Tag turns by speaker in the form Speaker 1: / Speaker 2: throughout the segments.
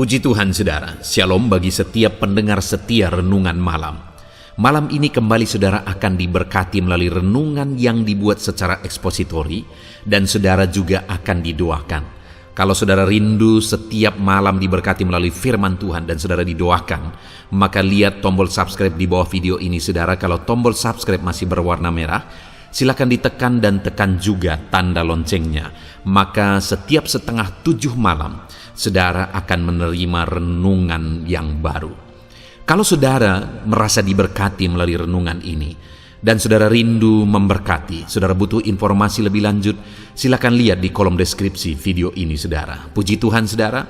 Speaker 1: Puji Tuhan saudara, shalom bagi setiap pendengar setia renungan malam. Malam ini kembali saudara akan diberkati melalui renungan yang dibuat secara ekspositori dan saudara juga akan didoakan. Kalau saudara rindu setiap malam diberkati melalui firman Tuhan dan saudara didoakan, maka lihat tombol subscribe di bawah video ini saudara. Kalau tombol subscribe masih berwarna merah, silakan ditekan dan tekan juga tanda loncengnya. Maka setiap 6:30 malam, saudara akan menerima renungan yang baru. Kalau saudara merasa diberkati melalui renungan ini, dan saudara rindu memberkati, saudara butuh informasi lebih lanjut, silakan lihat di kolom deskripsi video ini saudara. Puji Tuhan saudara,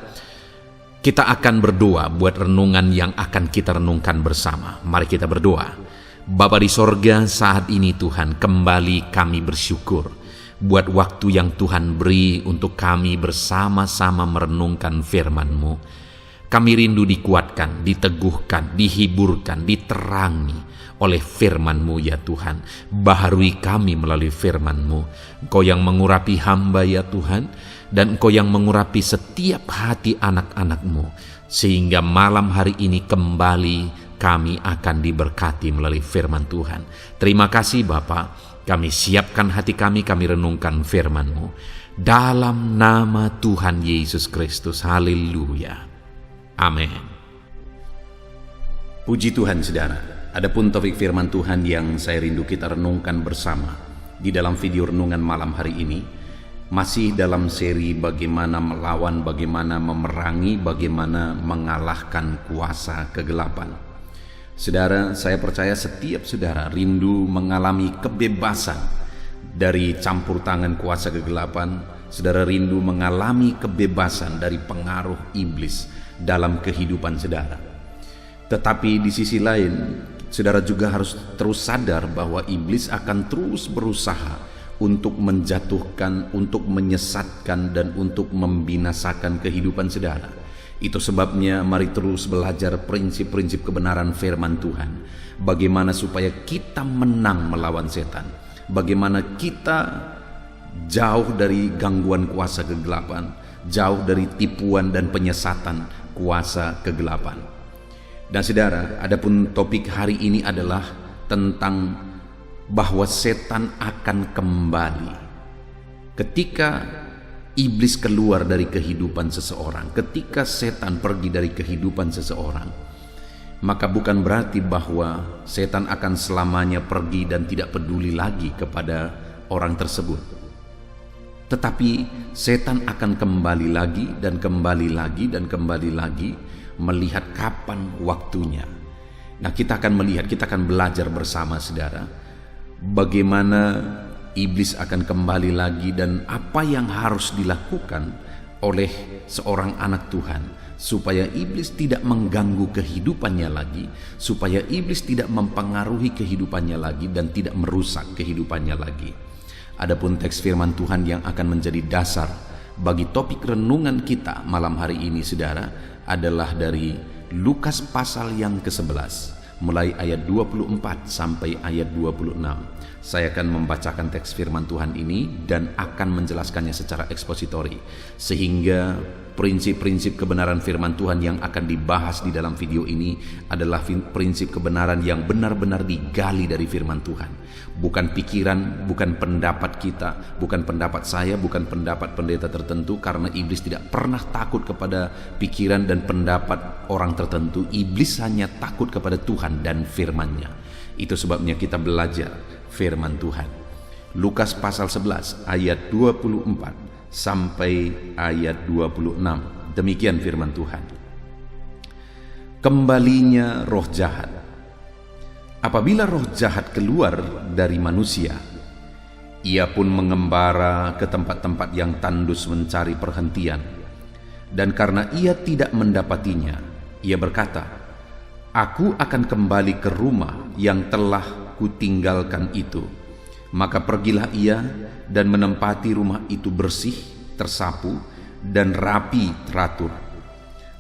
Speaker 1: kita akan berdoa buat renungan yang akan kita renungkan bersama. Mari kita berdoa. Bapa di sorga, saat ini Tuhan kembali kami bersyukur buat waktu yang Tuhan beri untuk kami bersama-sama merenungkan firman-Mu. Kami rindu dikuatkan, diteguhkan, dihiburkan, diterangi oleh firman-Mu ya Tuhan. Baharui kami melalui firman-Mu. Engkau yang mengurapi hamba ya Tuhan, dan Engkau yang mengurapi setiap hati anak-anak-Mu, sehingga malam hari ini kembali kami akan diberkati melalui firman Tuhan. Terima kasih Bapa. Kami siapkan hati kami renungkan firman-Mu. Dalam nama Tuhan Yesus Kristus. Haleluya. Amin. Puji Tuhan saudara. Adapun topik firman Tuhan yang saya rindu kita renungkan bersama di dalam video renungan malam hari ini, masih dalam seri bagaimana melawan, bagaimana memerangi, bagaimana mengalahkan kuasa kegelapan. Saudara, saya percaya setiap saudara rindu mengalami kebebasan dari campur tangan kuasa kegelapan. Saudara rindu mengalami kebebasan dari pengaruh iblis dalam kehidupan saudara. Tetapi di sisi lain, saudara juga harus terus sadar bahwa iblis akan terus berusaha untuk menjatuhkan, untuk menyesatkan, dan untuk membinasakan kehidupan saudara. Itu sebabnya mari terus belajar prinsip-prinsip kebenaran firman Tuhan. Bagaimana supaya kita menang melawan setan. Bagaimana kita jauh dari gangguan kuasa kegelapan, jauh dari tipuan dan penyesatan kuasa kegelapan. Dan saudara, adapun topik hari ini adalah tentang bahwa setan akan kembali ketika iblis keluar dari kehidupan seseorang. Ketika setan pergi dari kehidupan seseorang, maka bukan berarti bahwa setan akan selamanya pergi dan tidak peduli lagi kepada orang tersebut. Tetapi setan akan kembali lagi dan kembali lagi dan kembali lagi, melihat kapan waktunya. Nah, kita akan melihat, kita akan belajar bersama saudara, bagaimana iblis akan kembali lagi dan apa yang harus dilakukan oleh seorang anak Tuhan supaya iblis tidak mengganggu kehidupannya lagi, supaya iblis tidak mempengaruhi kehidupannya lagi dan tidak merusak kehidupannya lagi. Adapun teks firman Tuhan yang akan menjadi dasar bagi topik renungan kita malam hari ini saudara adalah dari Lukas pasal yang ke-11 mulai ayat 24 sampai ayat 26. Saya akan membacakan teks firman Tuhan ini dan akan menjelaskannya secara ekspositori, sehingga prinsip-prinsip kebenaran firman Tuhan yang akan dibahas di dalam video ini adalah prinsip kebenaran yang benar-benar digali dari firman Tuhan. Bukan pikiran, bukan pendapat kita, bukan pendapat saya, bukan pendapat pendeta tertentu, karena iblis tidak pernah takut kepada pikiran dan pendapat orang tertentu. Iblis hanya takut kepada Tuhan dan firman-Nya. Itu sebabnya kita belajar firman Tuhan. Lukas pasal 11 ayat 24 sampai ayat 26. Demikian firman Tuhan. Kembalinya roh jahat. Apabila roh jahat keluar dari manusia, ia pun mengembara ke tempat-tempat yang tandus mencari perhentian. Dan karena ia tidak mendapatinya, ia berkata, "Aku akan kembali ke rumah yang telah kutinggalkan itu." Maka pergilah ia dan menempati rumah itu bersih, tersapu, dan rapi teratur.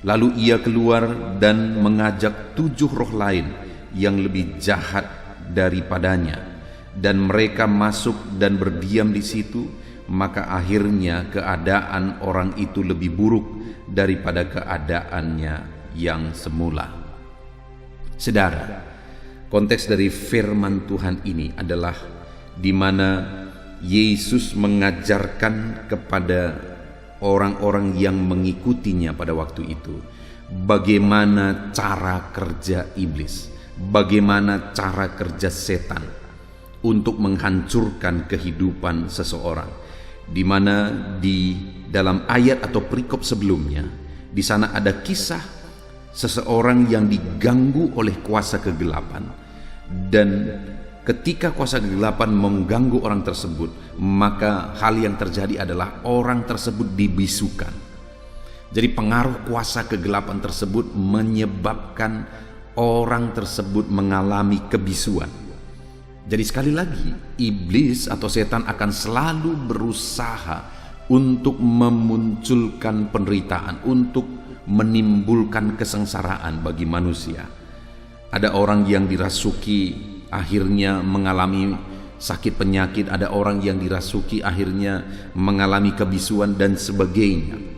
Speaker 1: Lalu ia keluar dan mengajak 7 roh lain yang lebih jahat daripadanya, dan mereka masuk dan berdiam di situ. maka akhirnya keadaan orang itu lebih buruk daripada keadaannya yang semula. Saudara, konteks dari firman Tuhan ini adalah di mana Yesus mengajarkan kepada orang-orang yang mengikutinya pada waktu itu bagaimana cara kerja iblis, bagaimana cara kerja setan untuk menghancurkan kehidupan seseorang. Di mana di dalam ayat atau perikop sebelumnya, di sana ada kisah seseorang yang diganggu oleh kuasa kegelapan, dan ketika kuasa kegelapan mengganggu orang tersebut, maka hal yang terjadi adalah orang tersebut dibisukan. Jadi pengaruh kuasa kegelapan tersebut menyebabkan orang tersebut mengalami kebisuan. Jadi sekali lagi, iblis atau setan akan selalu berusaha untuk memunculkan penderitaan, untuk menimbulkan kesengsaraan bagi manusia. Ada orang yang dirasuki akhirnya mengalami sakit penyakit, ada orang yang dirasuki akhirnya mengalami kebisuan dan sebagainya.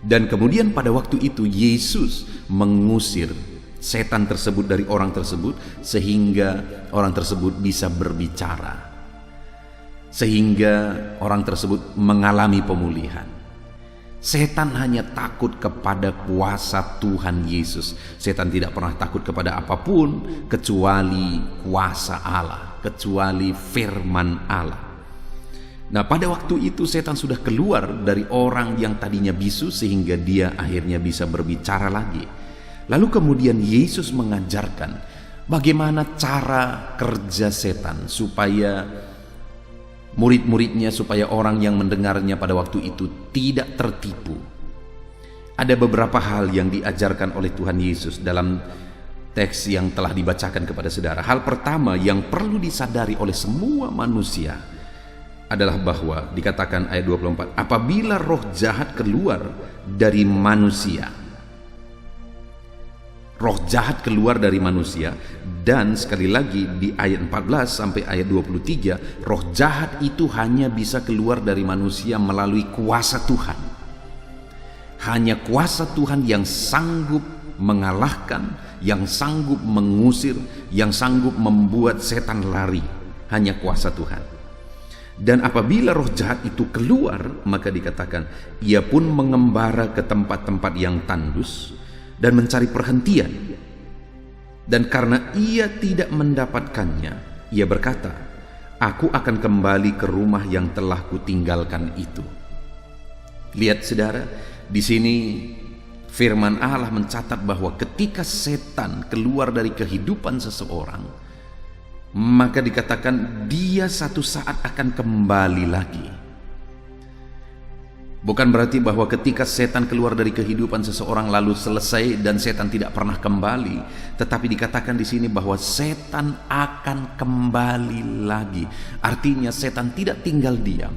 Speaker 1: Dan kemudian pada waktu itu Yesus mengusir setan tersebut dari orang tersebut, sehingga orang tersebut bisa berbicara, sehingga orang tersebut mengalami pemulihan. Setan hanya takut kepada kuasa Tuhan Yesus. Setan tidak pernah takut kepada apapun kecuali kuasa Allah, kecuali firman Allah. Nah, pada waktu itu setan sudah keluar dari orang yang tadinya bisu, sehingga dia akhirnya bisa berbicara lagi. Lalu kemudian Yesus mengajarkan bagaimana cara kerja setan supaya murid-muridnya, supaya orang yang mendengarnya pada waktu itu tidak tertipu. Ada beberapa hal yang diajarkan oleh Tuhan Yesus dalam teks yang telah dibacakan kepada saudara. Hal pertama yang perlu disadari oleh semua manusia adalah bahwa dikatakan ayat 24, apabila roh jahat keluar dari manusia, roh jahat keluar dari manusia. Dan sekali lagi di ayat 14 sampai ayat 23, roh jahat itu hanya bisa keluar dari manusia melalui kuasa Tuhan. Hanya kuasa Tuhan yang sanggup mengalahkan, yang sanggup mengusir, yang sanggup membuat setan lari. Hanya kuasa Tuhan. Dan apabila roh jahat itu keluar, maka dikatakan ia pun mengembara ke tempat-tempat yang tandus dan mencari perhentian. Dan karena ia tidak mendapatkannya, ia berkata, aku akan kembali ke rumah yang telah kutinggalkan itu. Lihat saudara, di sini firman Allah mencatat bahwa ketika setan keluar dari kehidupan seseorang, maka dikatakan dia satu saat akan kembali lagi. Bukan berarti bahwa ketika setan keluar dari kehidupan seseorang lalu selesai dan setan tidak pernah kembali, tetapi dikatakan di sini bahwa setan akan kembali lagi. Artinya setan tidak tinggal diam.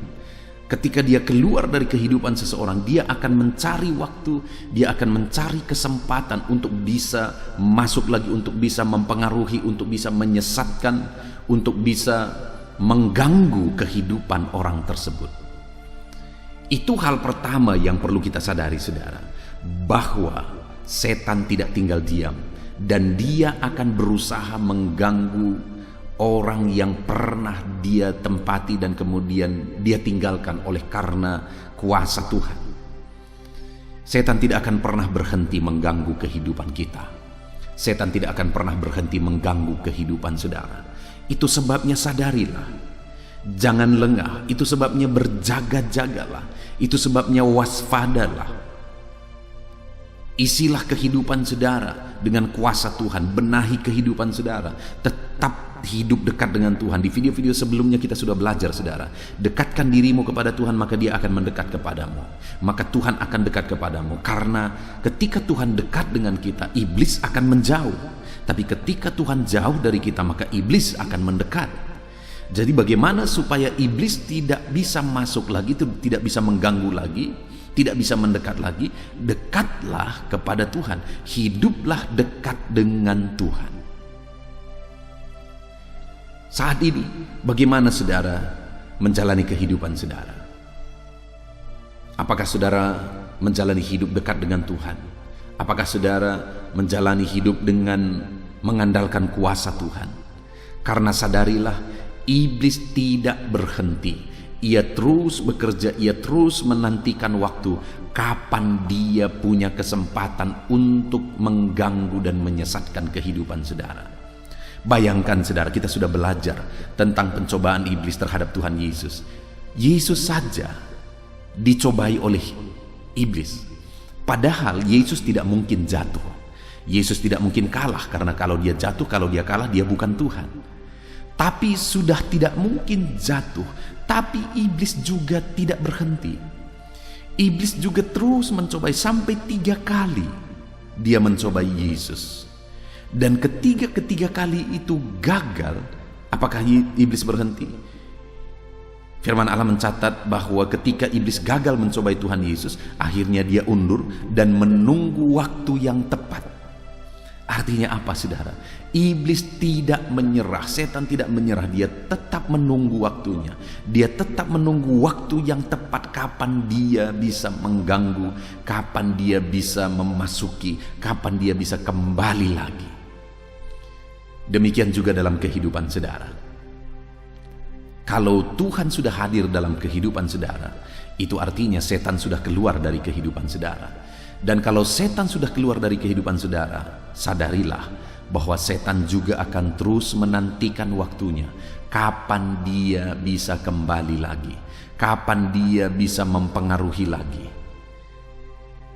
Speaker 1: Ketika dia keluar dari kehidupan seseorang, dia akan mencari waktu, dia akan mencari kesempatan untuk bisa masuk lagi, untuk bisa mempengaruhi, untuk bisa menyesatkan, untuk bisa mengganggu kehidupan orang tersebut. Itu hal pertama yang perlu kita sadari saudara, bahwa setan tidak tinggal diam dan dia akan berusaha mengganggu orang yang pernah dia tempati dan kemudian dia tinggalkan oleh karena kuasa Tuhan. Setan tidak akan pernah berhenti mengganggu kehidupan kita. Setan tidak akan pernah berhenti mengganggu kehidupan saudara. Itu sebabnya sadarilah, jangan lengah. Itu sebabnya berjaga-jagalah. Itu sebabnya waspadalah. Isilah kehidupan saudara dengan kuasa Tuhan. Benahi kehidupan saudara. Tetap hidup dekat dengan Tuhan. Di video-video sebelumnya kita sudah belajar saudara, dekatkan dirimu kepada Tuhan maka dia akan mendekat kepadamu, maka Tuhan akan dekat kepadamu. Karena ketika Tuhan dekat dengan kita, iblis akan menjauh. Tapi ketika Tuhan jauh dari kita, maka iblis akan mendekat. Jadi bagaimana supaya iblis tidak bisa masuk lagi, tidak bisa mengganggu lagi, tidak bisa mendekat lagi? Dekatlah kepada Tuhan, hiduplah dekat dengan Tuhan. Saat ini bagaimana saudara menjalani kehidupan saudara? Apakah saudara menjalani hidup dekat dengan Tuhan? Apakah saudara menjalani hidup dengan mengandalkan kuasa Tuhan? Karena sadarilah, iblis tidak berhenti. Ia terus bekerja, ia terus menantikan waktu kapan dia punya kesempatan untuk mengganggu dan menyesatkan kehidupan saudara. Bayangkan saudara, kita sudah belajar tentang pencobaan iblis terhadap Tuhan Yesus. Yesus saja dicobai oleh iblis. Padahal Yesus tidak mungkin jatuh. Yesus tidak mungkin kalah, karena kalau dia jatuh, kalau dia kalah, dia bukan Tuhan. Tapi sudah tidak mungkin jatuh, tapi iblis juga tidak berhenti. Iblis juga terus mencobai sampai 3 kali dia mencobai Yesus. Dan ketiga kali itu gagal. Apakah iblis berhenti? Firman Allah mencatat bahwa ketika iblis gagal mencobai Tuhan Yesus, akhirnya dia undur dan menunggu waktu yang tepat. Artinya apa saudara? Iblis tidak menyerah, setan tidak menyerah, dia tetap menunggu waktunya. Dia tetap menunggu waktu yang tepat, kapan dia bisa mengganggu, kapan dia bisa memasuki, kapan dia bisa kembali lagi. Demikian juga dalam kehidupan saudara. Kalau Tuhan sudah hadir dalam kehidupan saudara, itu artinya setan sudah keluar dari kehidupan saudara. Dan kalau setan sudah keluar dari kehidupan saudara, sadarilah bahwa setan juga akan terus menantikan waktunya, kapan dia bisa kembali lagi, kapan dia bisa mempengaruhi lagi.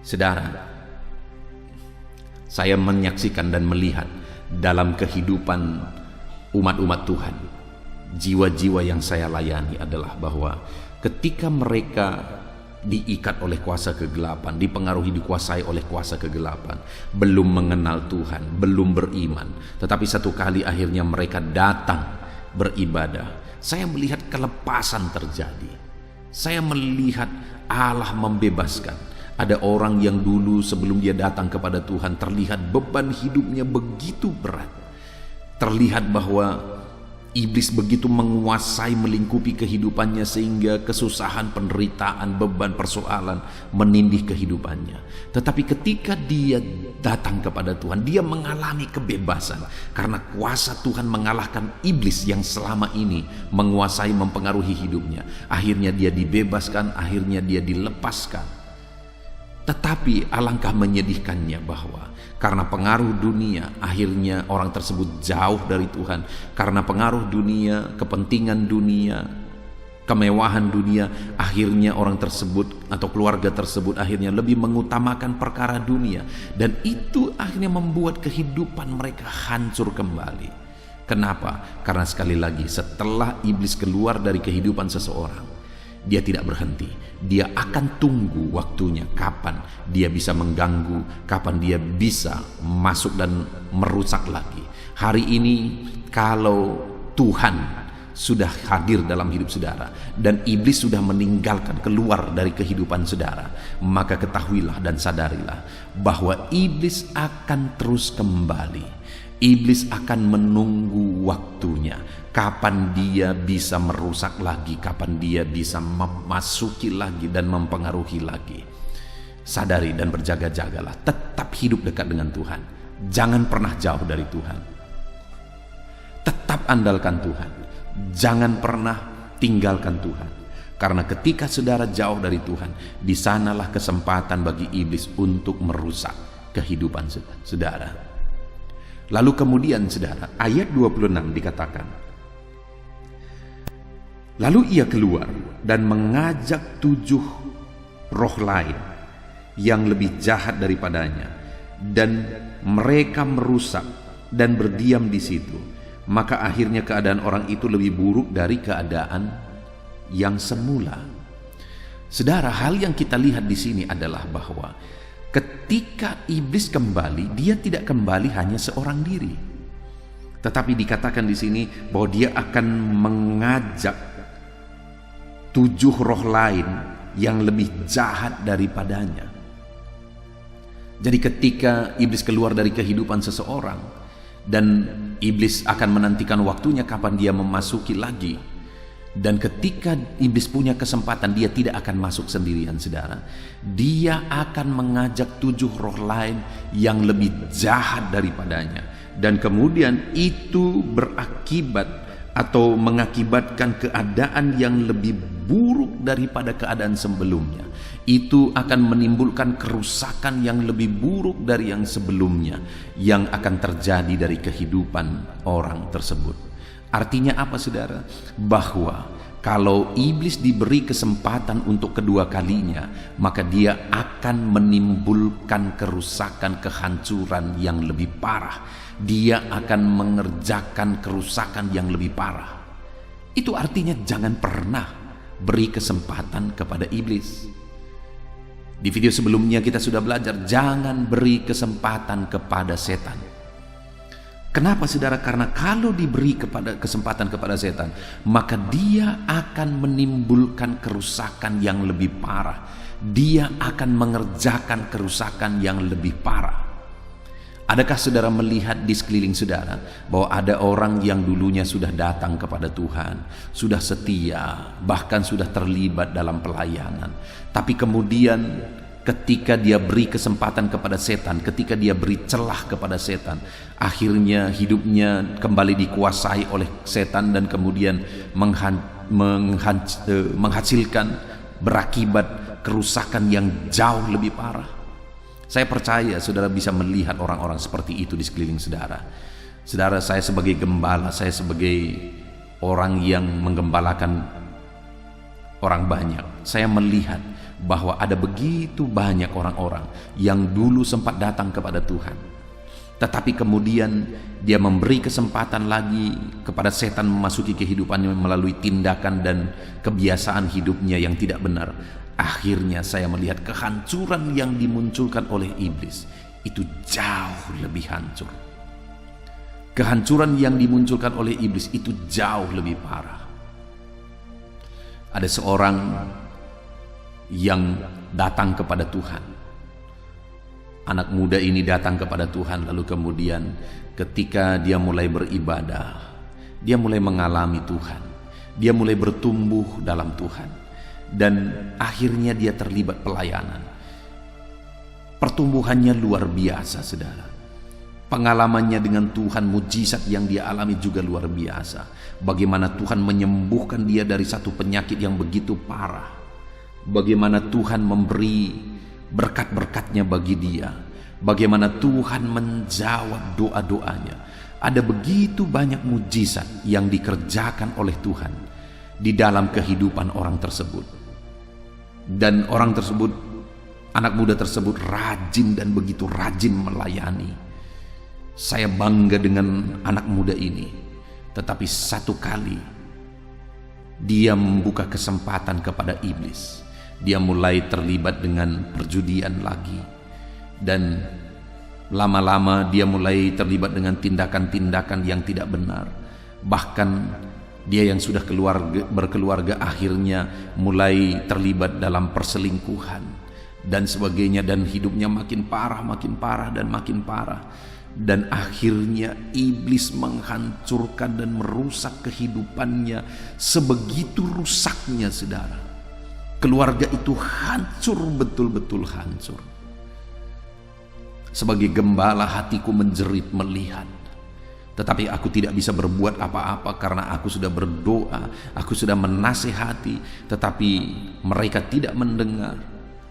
Speaker 1: Saudara, saya menyaksikan dan melihat dalam kehidupan umat-umat Tuhan, jiwa-jiwa yang saya layani adalah bahwa ketika mereka diikat oleh kuasa kegelapan, dipengaruhi, dikuasai oleh kuasa kegelapan, belum mengenal Tuhan, belum beriman, tetapi satu kali akhirnya mereka datang beribadah, saya melihat kelepasan terjadi. Saya melihat Allah membebaskan. Ada orang yang dulu sebelum dia datang kepada Tuhan terlihat beban hidupnya begitu berat, terlihat bahwa iblis begitu menguasai, melingkupi kehidupannya sehingga kesusahan, penderitaan, beban, persoalan menindih kehidupannya. Tetapi ketika dia datang kepada Tuhan, dia mengalami kebebasan karena kuasa Tuhan mengalahkan iblis yang selama ini menguasai, mempengaruhi hidupnya. Akhirnya dia dibebaskan, akhirnya dia dilepaskan. Tetapi alangkah menyedihkannya bahwa karena pengaruh dunia, akhirnya orang tersebut jauh dari Tuhan. Karena pengaruh dunia, kepentingan dunia, kemewahan dunia, akhirnya orang tersebut atau keluarga tersebut akhirnya lebih mengutamakan perkara dunia. Dan itu akhirnya membuat kehidupan mereka hancur kembali. Kenapa? Karena sekali lagi, setelah iblis keluar dari kehidupan seseorang, dia tidak berhenti. Dia akan tunggu waktunya, kapan dia bisa mengganggu, kapan dia bisa masuk dan merusak lagi. Hari ini kalau Tuhan sudah hadir dalam hidup saudara dan iblis sudah meninggalkan, keluar dari kehidupan saudara, maka ketahuilah dan sadarilah bahwa iblis akan terus kembali. Iblis akan menunggu waktunya, kapan dia bisa merusak lagi, kapan dia bisa memasuki lagi dan mempengaruhi lagi. Sadari dan berjaga-jagalah, tetap hidup dekat dengan Tuhan. Jangan pernah jauh dari Tuhan. Tetap andalkan Tuhan. Jangan pernah tinggalkan Tuhan. Karena ketika saudara jauh dari Tuhan, di sanalah kesempatan bagi iblis untuk merusak kehidupan saudara. Lalu kemudian saudara, ayat 26 dikatakan, lalu ia keluar dan mengajak 7 roh lain yang lebih jahat daripadanya, dan mereka merusak dan berdiam di situ. Maka akhirnya keadaan orang itu lebih buruk dari keadaan yang semula. Saudara, hal yang kita lihat di sini adalah bahwa ketika iblis kembali, dia tidak kembali hanya seorang diri, tetapi dikatakan di sini bahwa dia akan mengajak 7 roh lain yang lebih jahat daripadanya. Jadi ketika iblis keluar dari kehidupan seseorang dan iblis akan menantikan waktunya kapan dia memasuki lagi, Dan ketika iblis punya kesempatan, dia tidak akan masuk sendirian, saudara. Dia akan mengajak 7 roh lain yang lebih jahat daripadanya. Dan kemudian itu berakibat atau mengakibatkan keadaan yang lebih buruk daripada keadaan sebelumnya. Itu akan menimbulkan kerusakan yang lebih buruk dari yang sebelumnya, yang akan terjadi dari kehidupan orang tersebut. Artinya apa, saudara? Bahwa kalau iblis diberi kesempatan untuk kedua kalinya, maka dia akan menimbulkan kerusakan, kehancuran yang lebih parah. Dia akan mengerjakan kerusakan yang lebih parah. Itu artinya jangan pernah beri kesempatan kepada iblis. Di video sebelumnya kita sudah belajar, jangan beri kesempatan kepada setan. Kenapa, saudara? Karena kalau diberi kesempatan kepada setan, maka dia akan menimbulkan kerusakan yang lebih parah. Dia akan mengerjakan kerusakan yang lebih parah. Adakah saudara melihat di sekeliling saudara bahwa ada orang yang dulunya sudah datang kepada Tuhan, sudah setia, bahkan sudah terlibat dalam pelayanan, tapi kemudian ketika dia beri kesempatan kepada setan, ketika dia beri celah kepada setan, akhirnya hidupnya kembali dikuasai oleh setan dan kemudian menghasilkan, berakibat kerusakan yang jauh lebih parah. Saya percaya saudara bisa melihat orang-orang seperti itu di sekeliling saudara. Saudara, saya sebagai gembala, saya sebagai orang yang menggembalakan orang banyak, saya melihat bahwa ada begitu banyak orang-orang yang dulu sempat datang kepada Tuhan, tetapi kemudian dia memberi kesempatan lagi kepada setan memasuki kehidupannya melalui tindakan dan kebiasaan hidupnya yang tidak benar. Akhirnya saya melihat kehancuran yang dimunculkan oleh iblis itu jauh lebih hancur. Kehancuran yang dimunculkan oleh iblis itu jauh lebih parah. Ada seorang yang datang kepada Tuhan. Anak muda ini datang kepada Tuhan, lalu kemudian ketika dia mulai beribadah, dia mulai mengalami Tuhan, dia mulai bertumbuh dalam Tuhan, dan akhirnya dia terlibat pelayanan. Pertumbuhannya luar biasa, saudara. Pengalamannya dengan Tuhan, mujizat yang dia alami juga luar biasa. Bagaimana Tuhan menyembuhkan dia dari satu penyakit yang begitu parah. Bagaimana Tuhan memberi berkat-berkatnya bagi dia. Bagaimana Tuhan menjawab doa-doanya. Ada begitu banyak mujizat yang dikerjakan oleh Tuhan di dalam kehidupan orang tersebut. Dan orang tersebut, anak muda tersebut rajin dan begitu rajin melayani. Saya bangga dengan anak muda ini. Tetapi satu kali dia membuka kesempatan kepada iblis. Dia mulai terlibat dengan perjudian lagi, dan lama-lama dia mulai terlibat dengan tindakan-tindakan yang tidak benar. Bahkan dia yang sudah berkeluarga akhirnya mulai terlibat dalam perselingkuhan dan sebagainya, dan hidupnya makin parah dan makin parah. Dan akhirnya iblis menghancurkan dan merusak kehidupannya sebegitu rusaknya, saudara. Keluarga itu hancur, betul-betul hancur. Sebagai gembala, hatiku menjerit melihat. Tetapi aku tidak bisa berbuat apa-apa karena aku sudah berdoa, aku sudah menasihati, tetapi mereka tidak mendengar,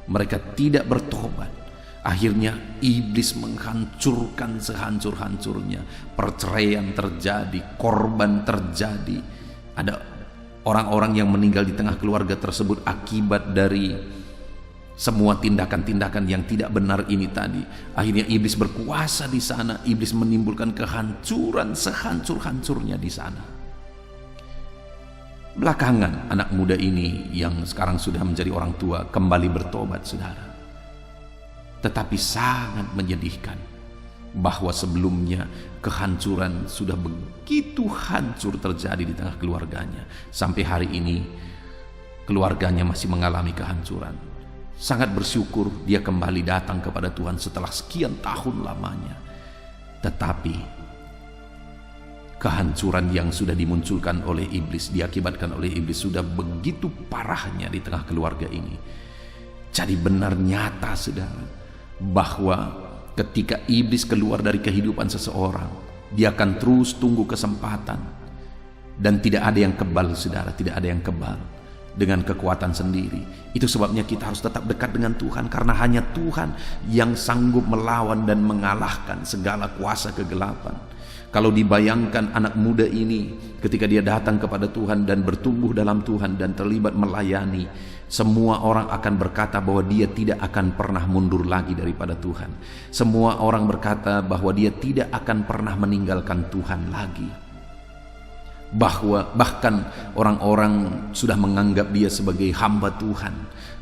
Speaker 1: mereka tidak bertobat. Akhirnya iblis menghancurkan sehancur-hancurnya. Perceraian terjadi, korban terjadi. Ada orang-orang yang meninggal di tengah keluarga tersebut akibat dari semua tindakan-tindakan yang tidak benar ini tadi. Akhirnya iblis berkuasa di sana. Iblis menimbulkan kehancuran sehancur-hancurnya di sana. Belakangan anak muda ini yang sekarang sudah menjadi orang tua kembali bertobat, saudara. Tetapi sangat menyedihkan bahwa sebelumnya kehancuran sudah begitu hancur terjadi di tengah keluarganya. Sampai hari ini keluarganya masih mengalami kehancuran. Sangat bersyukur dia kembali datang kepada Tuhan setelah sekian tahun lamanya. Tetapi Kehancuran yang sudah dimunculkan oleh iblis, diakibatkan oleh iblis, sudah begitu parahnya di tengah keluarga ini. Jadi benar nyata saudara, bahwa ketika iblis keluar dari kehidupan seseorang, dia akan terus tunggu kesempatan. Dan tidak ada yang kebal saudara, tidak ada yang kebal dengan kekuatan sendiri. Itu sebabnya kita harus tetap dekat dengan Tuhan, karena hanya Tuhan yang sanggup melawan dan mengalahkan segala kuasa kegelapan. Kalau dibayangkan anak muda ini ketika dia datang kepada Tuhan dan bertumbuh dalam Tuhan dan terlibat melayani, semua orang akan berkata bahwa dia tidak akan pernah mundur lagi daripada Tuhan. Semua orang berkata bahwa dia tidak akan pernah meninggalkan Tuhan lagi. Bahkan orang-orang sudah menganggap dia sebagai hamba Tuhan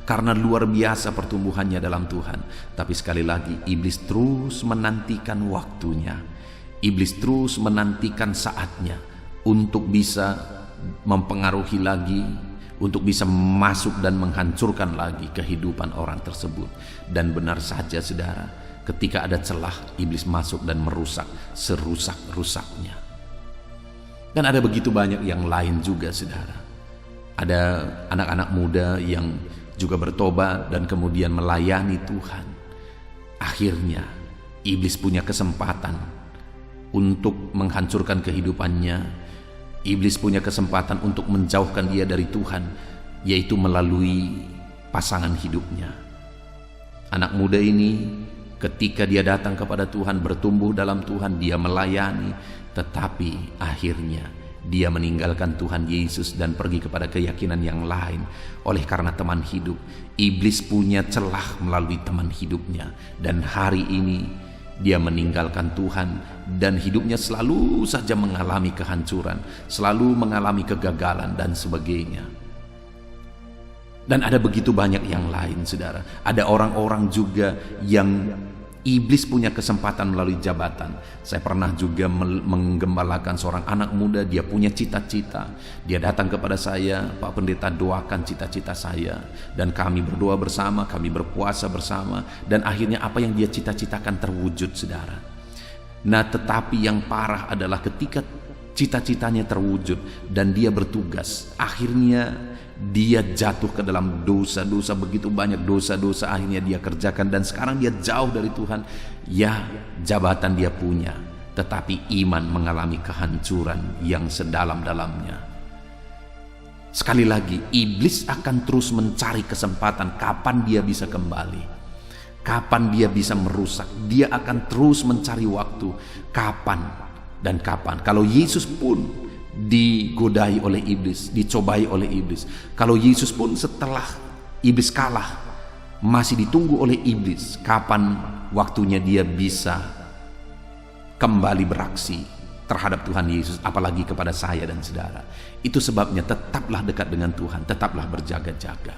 Speaker 1: karena luar biasa pertumbuhannya dalam Tuhan. Tapi sekali lagi, iblis terus menantikan waktunya. Iblis terus menantikan saatnya untuk bisa mempengaruhi lagi, untuk bisa masuk dan menghancurkan lagi kehidupan orang tersebut. Dan benar saja saudara, ketika ada celah, iblis masuk dan merusak serusak-rusaknya. Dan ada begitu banyak yang lain juga saudara. Ada anak-anak muda yang juga bertobat dan kemudian melayani Tuhan. Akhirnya iblis punya kesempatan untuk menghancurkan kehidupannya. Iblis punya kesempatan untuk menjauhkan dia dari Tuhan, yaitu melalui pasangan hidupnya. Anak muda ini ketika dia datang kepada Tuhan, bertumbuh dalam Tuhan, dia melayani, tetapi akhirnya dia meninggalkan Tuhan Yesus dan pergi kepada keyakinan yang lain. Oleh karena teman hidup, iblis punya celah melalui teman hidupnya, dan hari ini dia meninggalkan Tuhan dan hidupnya selalu saja mengalami kehancuran, selalu mengalami kegagalan dan sebagainya. Dan ada begitu banyak yang lain saudara. Ada orang-orang juga yang iblis punya kesempatan melalui jabatan. Saya pernah juga menggembalakan seorang anak muda, dia punya cita-cita. Dia datang kepada saya, Pak Pendeta doakan cita-cita saya. Dan kami berdoa bersama, kami berpuasa bersama. Dan akhirnya apa yang dia cita-citakan terwujud saudara. Nah tetapi yang parah adalah ketika cita-citanya terwujud dan dia bertugas, akhirnya dia jatuh ke dalam dosa-dosa, begitu banyak dosa-dosa akhirnya dia kerjakan, dan sekarang dia jauh dari Tuhan. Ya, jabatan dia punya, tetapi iman mengalami kehancuran yang sedalam-dalamnya. Sekali lagi, iblis akan terus mencari kesempatan kapan dia bisa kembali, kapan dia bisa merusak. Dia akan terus mencari waktu, kapan dan kapan. Kalau Yesus pun digodai oleh iblis, dicobai oleh iblis. Kalau Yesus pun setelah iblis kalah, masih ditunggu oleh iblis kapan waktunya dia bisa kembali beraksi terhadap Tuhan Yesus, apalagi kepada saya dan saudara. Itu sebabnya tetaplah dekat dengan Tuhan, tetaplah berjaga-jaga.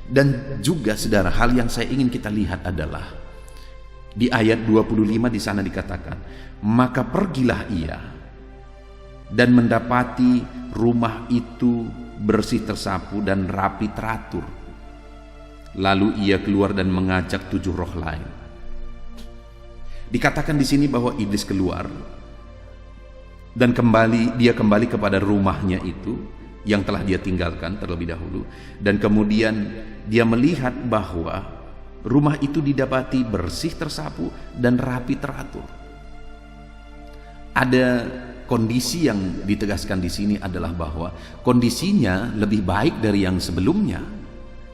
Speaker 1: Dan juga saudara, hal yang saya ingin kita lihat adalah di ayat 25 di sana dikatakan, maka pergilah ia dan mendapati rumah itu bersih tersapu dan rapi teratur. Lalu ia keluar dan mengajak 7 roh lain. Dikatakan di sini bahwa iblis keluar dan dia kembali kepada rumahnya itu yang telah dia tinggalkan terlebih dahulu, dan kemudian dia melihat bahwa rumah itu didapati bersih tersapu dan rapi teratur. Ada kondisi yang ditegaskan di sini adalah bahwa kondisinya lebih baik dari yang sebelumnya.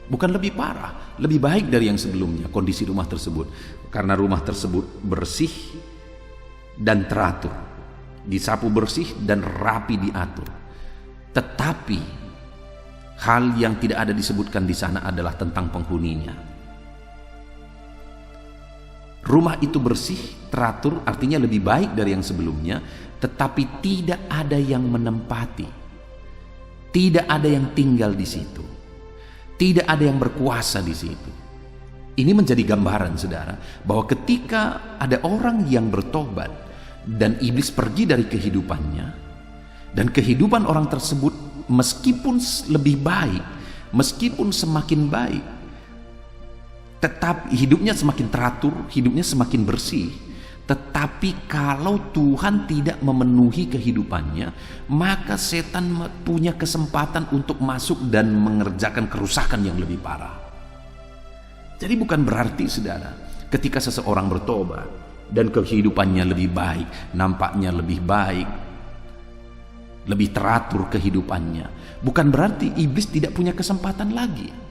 Speaker 1: Bukan lebih parah, lebih baik dari yang sebelumnya kondisi rumah tersebut. Karena rumah tersebut bersih dan teratur, disapu bersih dan rapi diatur. Tetapi hal yang tidak ada disebutkan di sana adalah tentang penghuninya. Rumah itu bersih, teratur, artinya lebih baik dari yang sebelumnya, tetapi tidak ada yang menempati, tidak ada yang tinggal di situ, tidak ada yang berkuasa di situ. Ini menjadi gambaran saudara, bahwa ketika ada orang yang bertobat dan iblis pergi dari kehidupannya, dan kehidupan orang tersebut meskipun lebih baik, meskipun semakin baik, tetap hidupnya semakin teratur, hidupnya semakin bersih, Tetapi kalau Tuhan tidak memenuhi kehidupannya, maka setan punya kesempatan untuk masuk dan mengerjakan kerusakan yang lebih parah. Jadi bukan berarti saudara, ketika seseorang bertobat dan kehidupannya lebih baik, nampaknya lebih baik, lebih teratur kehidupannya, bukan berarti iblis tidak punya kesempatan lagi.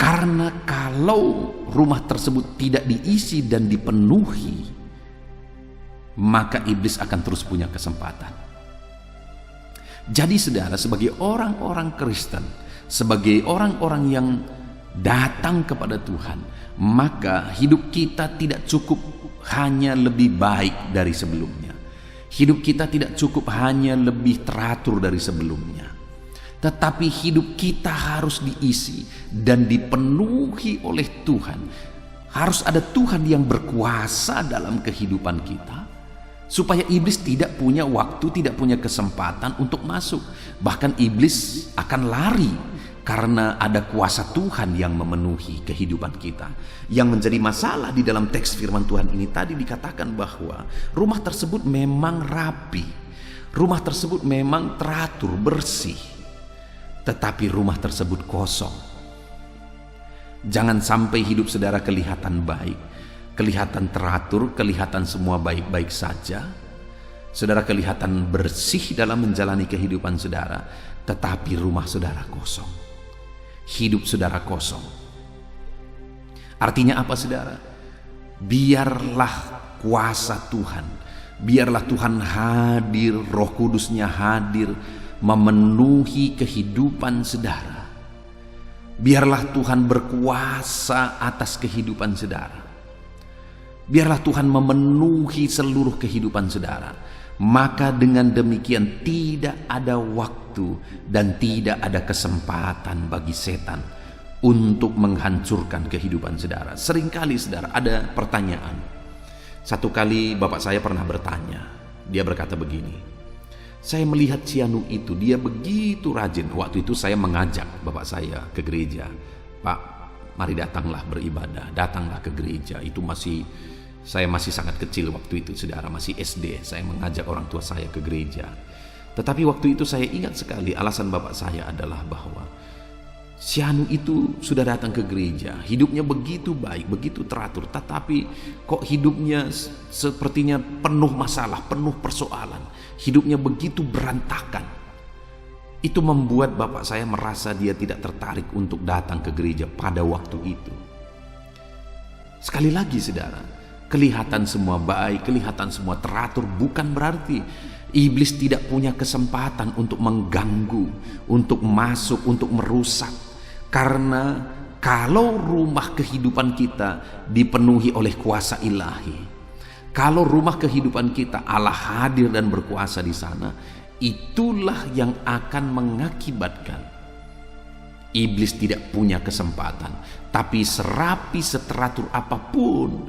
Speaker 1: Karena kalau rumah tersebut tidak diisi dan dipenuhi, maka iblis akan terus punya kesempatan. Jadi saudara, sebagai orang-orang Kristen, sebagai orang-orang yang datang kepada Tuhan, maka hidup kita tidak cukup hanya lebih baik dari sebelumnya. Hidup kita tidak cukup hanya lebih teratur dari sebelumnya. Tetapi hidup kita harus diisi dan dipenuhi oleh Tuhan. Harus ada Tuhan yang berkuasa dalam kehidupan kita, supaya iblis tidak punya waktu, tidak punya kesempatan untuk masuk. Bahkan iblis akan lari karena ada kuasa Tuhan yang memenuhi kehidupan kita. Yang menjadi masalah di dalam teks firman Tuhan ini tadi dikatakan bahwa rumah tersebut memang rapi, rumah tersebut memang teratur, bersih, tetapi rumah tersebut kosong. Jangan sampai hidup saudara kelihatan baik, kelihatan teratur, kelihatan semua baik-baik saja, saudara kelihatan bersih dalam menjalani kehidupan saudara, tetapi rumah saudara kosong, hidup saudara kosong. Artinya apa saudara? Biarlah kuasa Tuhan, biarlah Tuhan hadir, Roh Kudusnya hadir, memenuhi kehidupan saudara. Biarlah Tuhan berkuasa atas kehidupan saudara. Biarlah Tuhan memenuhi seluruh kehidupan saudara. Maka dengan demikian tidak ada waktu dan tidak ada kesempatan bagi setan untuk menghancurkan kehidupan saudara. Seringkali saudara ada pertanyaan. Satu kali bapak saya pernah bertanya. Dia berkata begini, saya melihat si Anu itu, dia begitu rajin. Waktu itu saya mengajak bapak saya ke gereja. Pak, mari datanglah beribadah, datanglah ke gereja. Saya masih sangat kecil waktu itu saudara, masih SD. Saya mengajak orang tua saya ke gereja. Tetapi waktu itu saya ingat sekali alasan bapak saya adalah bahwa si Anu itu sudah datang ke gereja, hidupnya begitu baik, begitu teratur, tetapi kok hidupnya sepertinya penuh masalah, penuh persoalan, hidupnya begitu berantakan. Itu membuat bapak saya merasa dia tidak tertarik untuk datang ke gereja pada waktu itu. Sekali lagi saudara, kelihatan semua baik, kelihatan semua teratur, bukan berarti iblis tidak punya kesempatan untuk mengganggu, untuk masuk, untuk merusak. Karena kalau rumah kehidupan kita dipenuhi oleh kuasa ilahi, kalau rumah kehidupan kita Allah hadir dan berkuasa di sana, itulah yang akan mengakibatkan iblis tidak punya kesempatan. Tapi serapi seteratur apapun,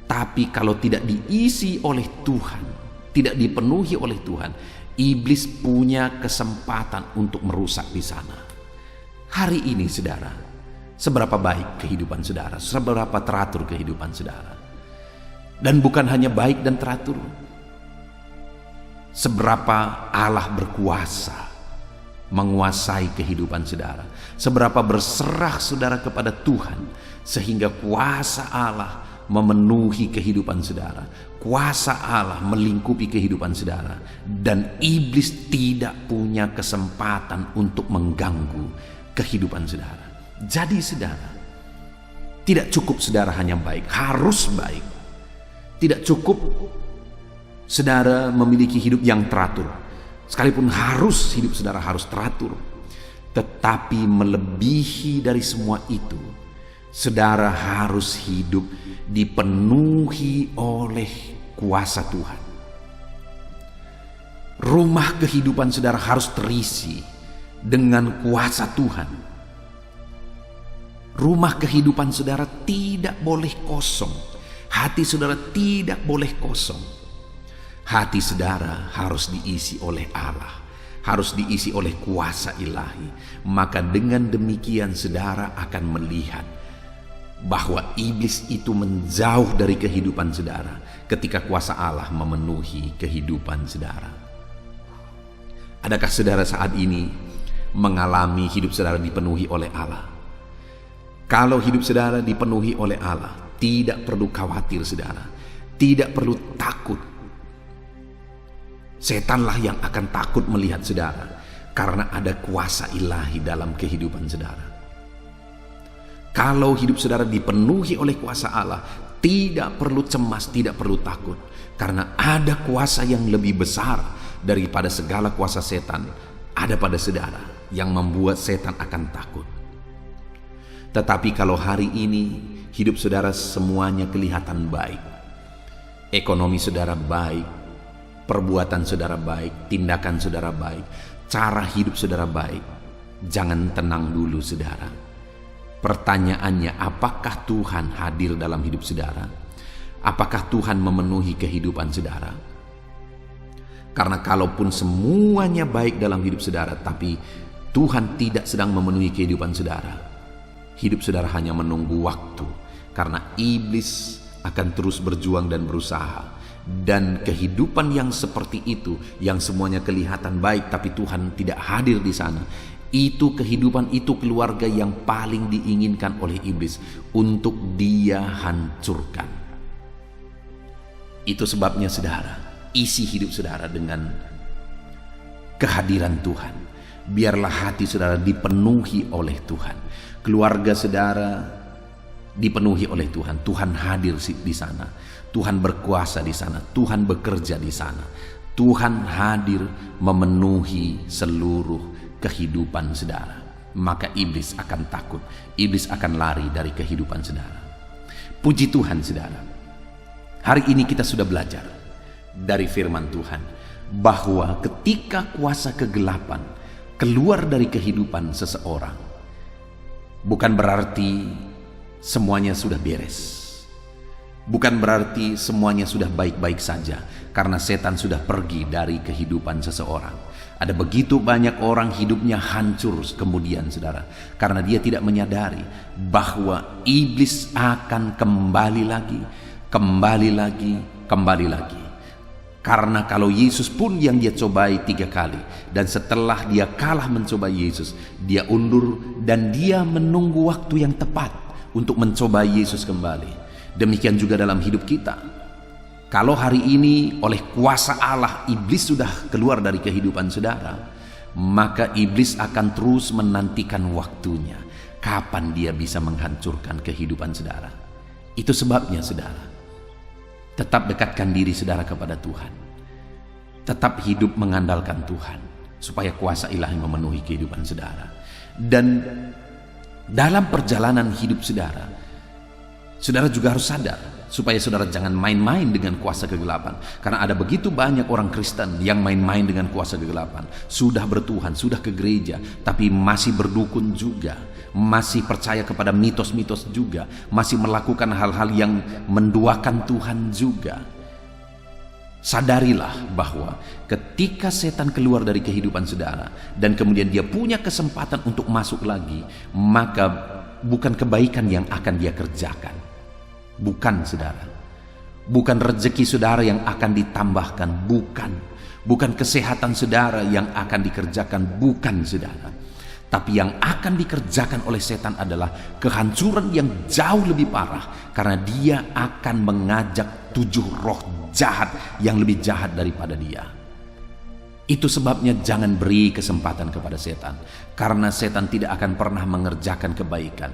Speaker 1: tapi kalau tidak diisi oleh Tuhan, tidak dipenuhi oleh Tuhan, iblis punya kesempatan untuk merusak di sana. Hari ini saudara, seberapa baik kehidupan saudara, seberapa teratur kehidupan saudara. Dan bukan hanya baik dan teratur, seberapa Allah berkuasa menguasai kehidupan saudara, seberapa berserah saudara kepada Tuhan, sehingga kuasa Allah memenuhi kehidupan saudara, kuasa Allah melingkupi kehidupan saudara, dan iblis tidak punya kesempatan untuk mengganggu kehidupan saudara. Jadi saudara, tidak cukup saudara hanya baik, harus baik. Tidak cukup saudara memiliki hidup yang teratur, sekalipun hidup saudara harus teratur. Tetapi melebihi dari semua itu, saudara harus hidup dipenuhi oleh kuasa Tuhan. Rumah kehidupan saudara harus terisi dengan kuasa Tuhan. Rumah kehidupan saudara tidak boleh kosong. Hati saudara tidak boleh kosong. Hati saudara harus diisi oleh Allah, harus diisi oleh kuasa ilahi. Maka dengan demikian saudara akan melihat bahwa iblis itu menjauh dari kehidupan saudara ketika kuasa Allah memenuhi kehidupan saudara. Adakah saudara saat ini mengalami hidup saudara dipenuhi oleh Allah? Kalau hidup saudara dipenuhi oleh Allah, tidak perlu khawatir saudara, tidak perlu takut. Setanlah yang akan takut melihat saudara, karena ada kuasa ilahi dalam kehidupan saudara. Kalau hidup saudara dipenuhi oleh kuasa Allah, tidak perlu cemas, tidak perlu takut, karena ada kuasa yang lebih besar daripada segala kuasa setan ada pada saudara, yang membuat setan akan takut. Tetapi kalau hari ini hidup saudara semuanya kelihatan baik, ekonomi saudara baik, perbuatan saudara baik, tindakan saudara baik, cara hidup saudara baik, jangan tenang dulu saudara. Pertanyaannya, apakah Tuhan hadir dalam hidup saudara? Apakah Tuhan memenuhi kehidupan saudara? Karena kalaupun semuanya baik dalam hidup saudara, tapi Tuhan tidak sedang memenuhi kehidupan saudara, hidup saudara hanya menunggu waktu, karena iblis akan terus berjuang dan berusaha. Dan kehidupan yang seperti itu, yang semuanya kelihatan baik tapi Tuhan tidak hadir di sana, itu kehidupan, itu keluarga yang paling diinginkan oleh iblis untuk dia hancurkan. Itu sebabnya saudara, isi hidup saudara dengan kehadiran Tuhan. Biarlah hati saudara dipenuhi oleh Tuhan, keluarga saudara dipenuhi oleh Tuhan. Tuhan hadir di sana, Tuhan berkuasa di sana, Tuhan bekerja di sana, Tuhan hadir memenuhi seluruh kehidupan saudara. Maka iblis akan takut, iblis akan lari dari kehidupan saudara. Puji Tuhan saudara, hari ini kita sudah belajar dari firman Tuhan bahwa ketika kuasa kegelapan keluar dari kehidupan seseorang, bukan berarti semuanya sudah beres, bukan berarti semuanya sudah baik-baik saja karena setan sudah pergi dari kehidupan seseorang. Ada begitu banyak orang hidupnya hancur kemudian saudara, karena dia tidak menyadari bahwa iblis akan kembali lagi. Karena kalau Yesus pun yang dia cobai 3 kali, dan setelah dia kalah mencoba Yesus, dia undur dan dia menunggu waktu yang tepat untuk mencoba Yesus kembali. Demikian juga dalam hidup kita. Kalau hari ini oleh kuasa Allah iblis sudah keluar dari kehidupan saudara, maka iblis akan terus menantikan waktunya kapan dia bisa menghancurkan kehidupan saudara. Itu sebabnya saudara, tetap dekatkan diri saudara kepada Tuhan, tetap hidup mengandalkan Tuhan, supaya kuasa ilahi memenuhi kehidupan saudara. Dan dalam perjalanan hidup saudara, saudara juga harus sadar supaya saudara jangan main-main dengan kuasa kegelapan. Karena ada begitu banyak orang Kristen yang main-main dengan kuasa kegelapan. Sudah bertuhan, sudah ke gereja, tapi masih berdukun juga, masih percaya kepada mitos-mitos juga, masih melakukan hal-hal yang menduakan Tuhan juga. Sadarilah bahwa ketika setan keluar dari kehidupan saudara dan kemudian dia punya kesempatan untuk masuk lagi, maka bukan kebaikan yang akan dia kerjakan. Bukan saudara, bukan rezeki saudara yang akan ditambahkan, bukan kesehatan saudara yang akan dikerjakan, bukan saudara. Tapi yang akan dikerjakan oleh setan adalah kehancuran yang jauh lebih parah, karena dia akan mengajak 7 roh jahat yang lebih jahat daripada dia. Itu sebabnya jangan beri kesempatan kepada setan, karena setan tidak akan pernah mengerjakan kebaikan.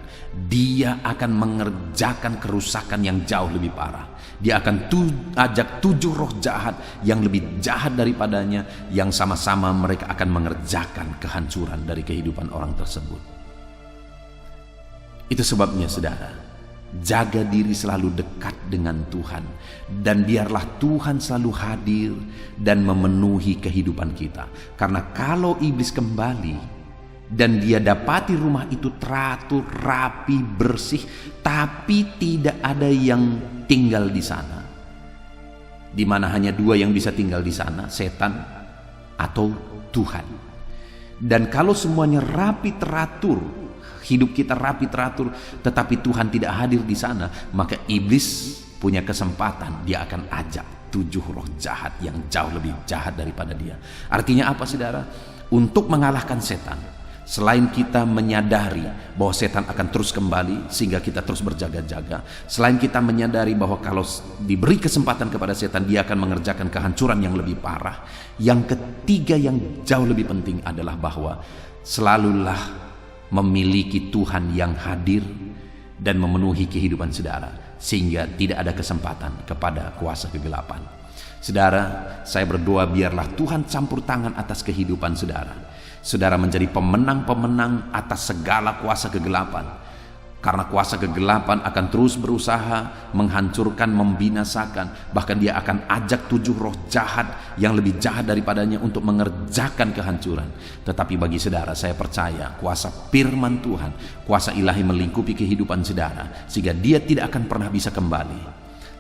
Speaker 1: Dia akan mengerjakan kerusakan yang jauh lebih parah. Dia akan ajak 7 roh jahat yang lebih jahat daripadanya, yang sama-sama mereka akan mengerjakan kehancuran dari kehidupan orang tersebut. Itu sebabnya saudara, jaga diri selalu dekat dengan Tuhan, dan biarlah Tuhan selalu hadir dan memenuhi kehidupan kita. Karena kalau iblis kembali dan dia dapati rumah itu teratur, rapi, bersih, tapi tidak ada yang tinggal di sana, di mana hanya 2 yang bisa tinggal di sana, setan atau Tuhan. Dan kalau semuanya rapi, teratur, hidup kita rapi teratur, tetapi Tuhan tidak hadir di sana, maka iblis punya kesempatan, dia akan ajak 7 roh jahat yang jauh lebih jahat daripada dia. Artinya apa, saudara? Untuk mengalahkan setan, selain kita menyadari bahwa setan akan terus kembali sehingga kita terus berjaga-jaga, selain kita menyadari bahwa kalau diberi kesempatan kepada setan, dia akan mengerjakan kehancuran yang lebih parah, yang ketiga yang jauh lebih penting adalah bahwa selalulah memiliki Tuhan yang hadir dan memenuhi kehidupan saudara, sehingga tidak ada kesempatan kepada kuasa kegelapan. Saudara, saya berdoa biarlah Tuhan campur tangan atas kehidupan saudara. Saudara menjadi pemenang-pemenang atas segala kuasa kegelapan. Karena kuasa kegelapan akan terus berusaha menghancurkan, membinasakan. Bahkan dia akan ajak 7 roh jahat yang lebih jahat daripadanya untuk mengerjakan kehancuran. Tetapi bagi saudara, saya percaya kuasa firman Tuhan, kuasa ilahi melingkupi kehidupan saudara, sehingga dia tidak akan pernah bisa kembali,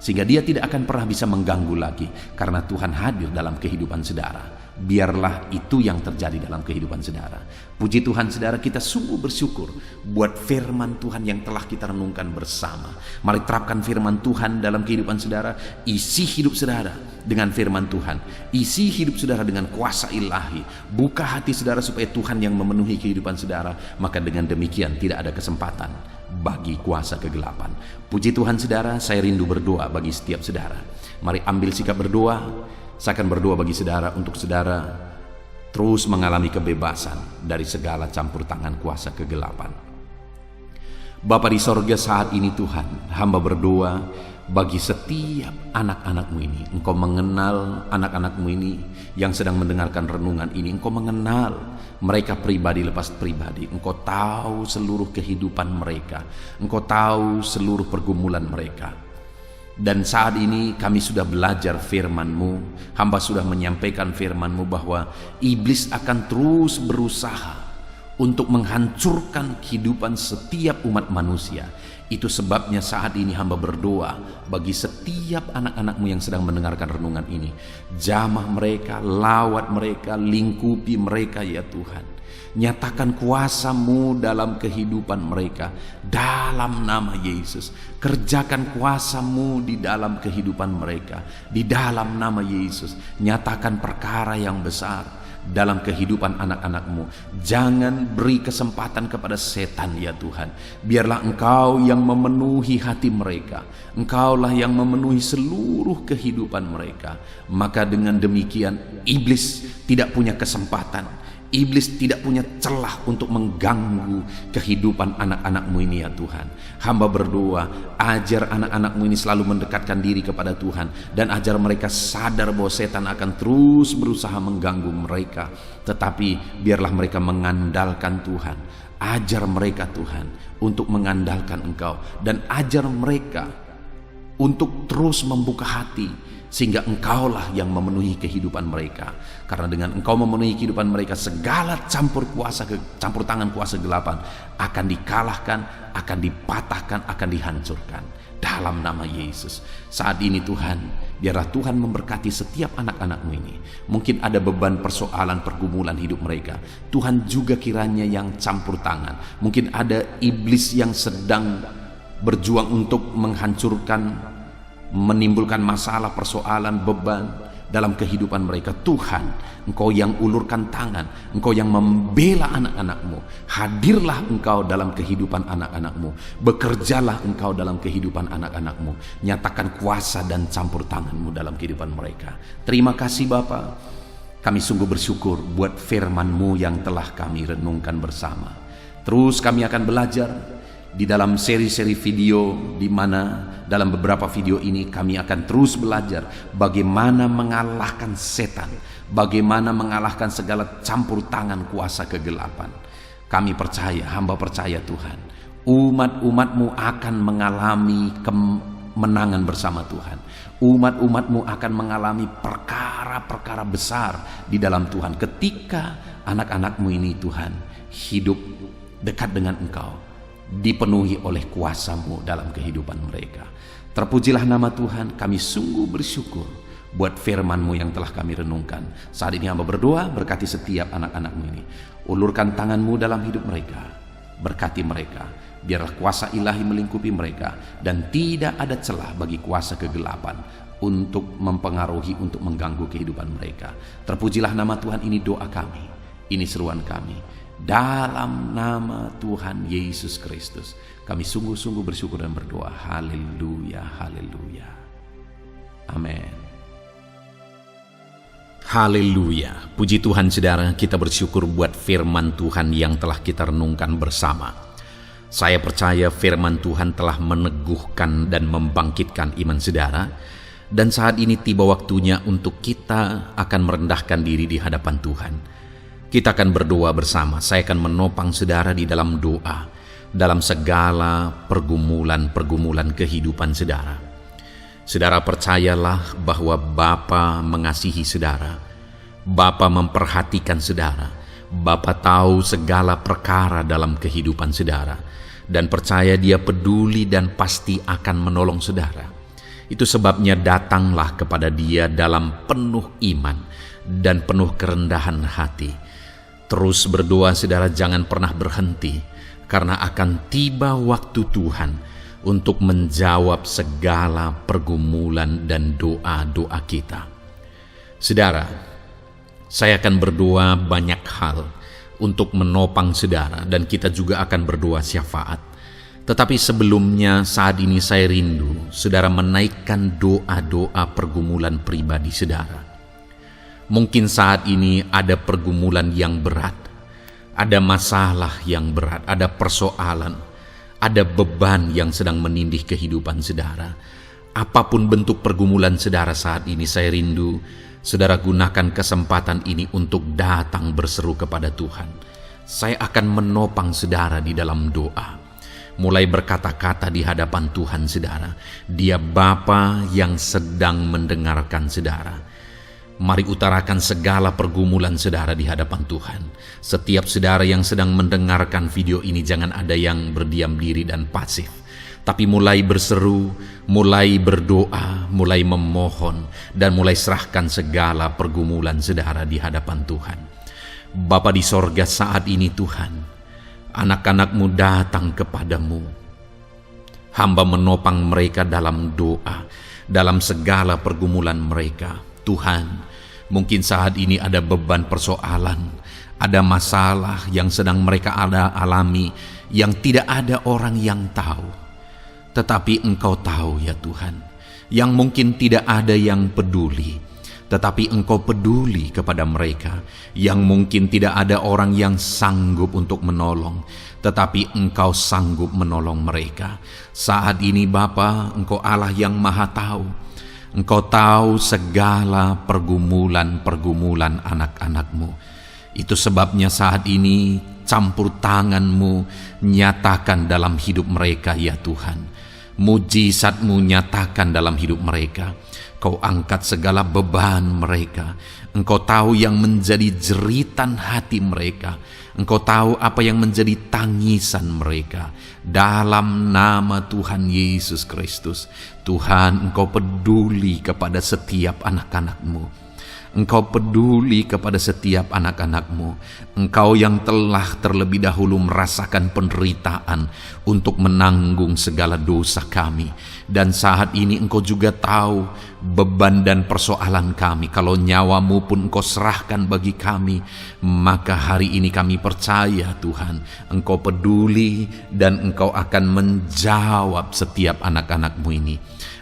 Speaker 1: sehingga dia tidak akan pernah bisa mengganggu lagi, karena Tuhan hadir dalam kehidupan saudara. Biarlah itu yang terjadi dalam kehidupan saudara. Puji Tuhan, saudara, kita sungguh bersyukur buat firman Tuhan yang telah kita renungkan bersama. Mari terapkan firman Tuhan dalam kehidupan saudara. Isi hidup saudara dengan firman Tuhan, isi hidup saudara dengan kuasa ilahi. Buka hati saudara supaya Tuhan yang memenuhi kehidupan saudara, maka dengan demikian tidak ada kesempatan bagi kuasa kegelapan. Puji Tuhan, saudara, saya rindu berdoa bagi setiap saudara. Mari ambil sikap berdoa. Saya akan berdoa bagi saudara untuk saudara terus mengalami kebebasan dari segala campur tangan kuasa kegelapan. Bapa di sorga, saat ini Tuhan, hamba berdoa bagi setiap anak-anak-Mu ini. Engkau mengenal anak-anak-Mu ini yang sedang mendengarkan renungan ini. Engkau mengenal mereka pribadi lepas pribadi. Engkau tahu seluruh kehidupan mereka. Engkau tahu seluruh pergumulan mereka. Dan saat ini kami sudah belajar firman-Mu. Hamba sudah menyampaikan firman-Mu bahwa iblis akan terus berusaha untuk menghancurkan kehidupan setiap umat manusia. Itu sebabnya saat ini hamba berdoa bagi setiap anak-anak-Mu yang sedang mendengarkan renungan ini. Jamah mereka, lawat mereka, lingkupi mereka ya Tuhan. Nyatakan kuasa-Mu dalam kehidupan mereka dalam nama Yesus. Kerjakan kuasa-Mu di dalam kehidupan mereka di dalam nama Yesus. Nyatakan perkara yang besar dalam kehidupan anak-anak-Mu. Jangan beri kesempatan kepada setan ya Tuhan. Biarlah Engkau yang memenuhi hati mereka. Engkaulah yang memenuhi seluruh kehidupan mereka. Maka dengan demikian iblis tidak punya kesempatan. Iblis tidak punya celah untuk mengganggu kehidupan anak-anak-Mu ini ya Tuhan. Hamba berdoa, ajar anak-anak-Mu ini selalu mendekatkan diri kepada Tuhan, dan ajar mereka sadar bahwa setan akan terus berusaha mengganggu mereka. Tetapi biarlah mereka mengandalkan Tuhan. Ajar mereka Tuhan untuk mengandalkan Engkau, dan ajar mereka untuk terus membuka hati, sehingga Engkaulah yang memenuhi kehidupan mereka. Karena dengan Engkau memenuhi kehidupan mereka, segala campur tangan kuasa gelapan akan dikalahkan, akan dipatahkan, akan dihancurkan dalam nama Yesus. Saat ini Tuhan, biarlah Tuhan memberkati setiap anak-anak-Mu ini. Mungkin ada beban, persoalan, pergumulan hidup mereka. Tuhan juga kiranya yang campur tangan. Mungkin ada iblis yang sedang berjuang untuk menghancurkan, menimbulkan masalah, persoalan, beban dalam kehidupan mereka. Tuhan, Engkau yang ulurkan tangan, Engkau yang membela anak-anak-Mu. Hadirlah Engkau dalam kehidupan anak-anak-Mu. Bekerjalah Engkau dalam kehidupan anak-anak-Mu. Nyatakan kuasa dan campur tangan-Mu dalam kehidupan mereka. Terima kasih Bapa. Kami sungguh bersyukur buat firman-Mu yang telah kami renungkan bersama. Terus kami akan belajar di dalam seri-seri video, di mana dalam beberapa video ini kami akan terus belajar bagaimana mengalahkan setan, bagaimana mengalahkan segala campur tangan kuasa kegelapan. Kami percaya, hamba percaya Tuhan, umat-umat-Mu akan mengalami kemenangan bersama Tuhan. Umat-umat-Mu akan mengalami perkara-perkara besar di dalam Tuhan ketika anak-anak-Mu ini Tuhan hidup dekat dengan Engkau, dipenuhi oleh kuasa-Mu dalam kehidupan mereka. Terpujilah nama Tuhan. Kami sungguh bersyukur buat firman-Mu yang telah kami renungkan. Saat ini hamba berdoa, berkati setiap anak-anak-Mu ini. Ulurkan tangan-Mu dalam hidup mereka. Berkati mereka, biarlah kuasa ilahi melingkupi mereka, dan tidak ada celah bagi kuasa kegelapan untuk mempengaruhi, untuk mengganggu kehidupan mereka. Terpujilah nama Tuhan. Ini doa kami, ini seruan kami. Dalam nama Tuhan Yesus Kristus, kami sungguh-sungguh bersyukur dan berdoa. Haleluya, haleluya. Amin. Haleluya. Puji Tuhan saudara, kita bersyukur buat firman Tuhan yang telah kita renungkan bersama. Saya percaya firman Tuhan telah meneguhkan dan membangkitkan iman saudara. Dan saat ini tiba waktunya untuk kita akan merendahkan diri di hadapan Tuhan. Kita akan berdoa bersama. Saya akan menopang saudara di dalam doa, dalam segala pergumulan-pergumulan kehidupan saudara. Saudara percayalah bahwa Bapa mengasihi saudara. Bapa memperhatikan saudara. Bapa tahu segala perkara dalam kehidupan saudara. Dan percaya Dia peduli dan pasti akan menolong saudara. Itu sebabnya datanglah kepada Dia dalam penuh iman dan penuh kerendahan hati. Terus berdoa saudara, jangan pernah berhenti, karena akan tiba waktu Tuhan untuk menjawab segala pergumulan dan doa-doa kita. Saudara, saya akan berdoa banyak hal untuk menopang saudara, dan kita juga akan berdoa syafaat. Tetapi sebelumnya saat ini saya rindu saudara menaikkan doa-doa pergumulan pribadi saudara. Mungkin saat ini ada pergumulan yang berat, ada masalah yang berat, ada persoalan, ada beban yang sedang menindih kehidupan saudara. Apapun bentuk pergumulan saudara saat ini, saya rindu saudara gunakan kesempatan ini untuk datang berseru kepada Tuhan. Saya akan menopang saudara di dalam doa. Mulai berkata-kata di hadapan Tuhan saudara. Dia Bapa yang sedang mendengarkan saudara. Mari utarakan segala pergumulan saudara di hadapan Tuhan. Setiap saudara yang sedang mendengarkan video ini, jangan ada yang berdiam diri dan pasif, tapi mulai berseru, mulai berdoa, mulai memohon, dan mulai serahkan segala pergumulan saudara di hadapan Tuhan. Bapa di sorga, saat ini Tuhan, anak-anak-Mu datang kepadamu. Hamba menopang mereka dalam doa, dalam segala pergumulan mereka. Tuhan, mungkin saat ini ada beban persoalan, ada masalah yang sedang mereka alami, yang tidak ada orang yang tahu. Tetapi Engkau tahu ya Tuhan, yang mungkin tidak ada yang peduli. Tetapi Engkau peduli kepada mereka, yang mungkin tidak ada orang yang sanggup untuk menolong, tetapi Engkau sanggup menolong mereka. Saat ini Bapa, Engkau Allah yang Maha Tahu. Engkau tahu segala pergumulan-pergumulan anak-anak-Mu. Itu sebabnya saat ini campur tangan-Mu nyatakan dalam hidup mereka ya Tuhan. Mujizat-Mu nyatakan dalam hidup mereka. Kau angkat segala beban mereka. Engkau tahu yang menjadi jeritan hati mereka. Engkau tahu apa yang menjadi tangisan mereka. Dalam nama Tuhan Yesus Kristus, Tuhan, Engkau peduli kepada setiap anak-anak-Mu. Engkau peduli kepada setiap anak-anak-Mu. Engkau yang telah terlebih dahulu merasakan penderitaan untuk menanggung segala dosa kami. Dan saat ini Engkau juga tahu beban dan persoalan kami. Kalau nyawa-Mu pun Engkau serahkan bagi kami, maka hari ini kami percaya Tuhan, Engkau peduli dan Engkau akan menjawab setiap anak-anak-Mu ini.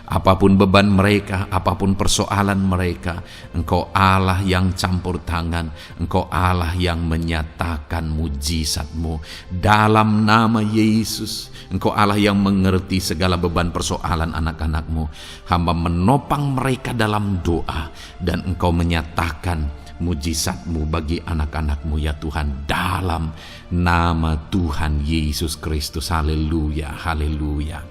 Speaker 1: Apapun beban mereka, apapun persoalan mereka, Engkau Allah yang campur tangan, Engkau Allah yang menyatakan mujizat-Mu. Dalam nama Yesus, Engkau Allah yang mengerti segala beban persoalan anak-anak-Mu. Hamba menopang mereka dalam doa, dan Engkau menyatakan mujizat-Mu bagi anak-anak-Mu ya Tuhan, dalam nama Tuhan Yesus Kristus. Haleluya, haleluya.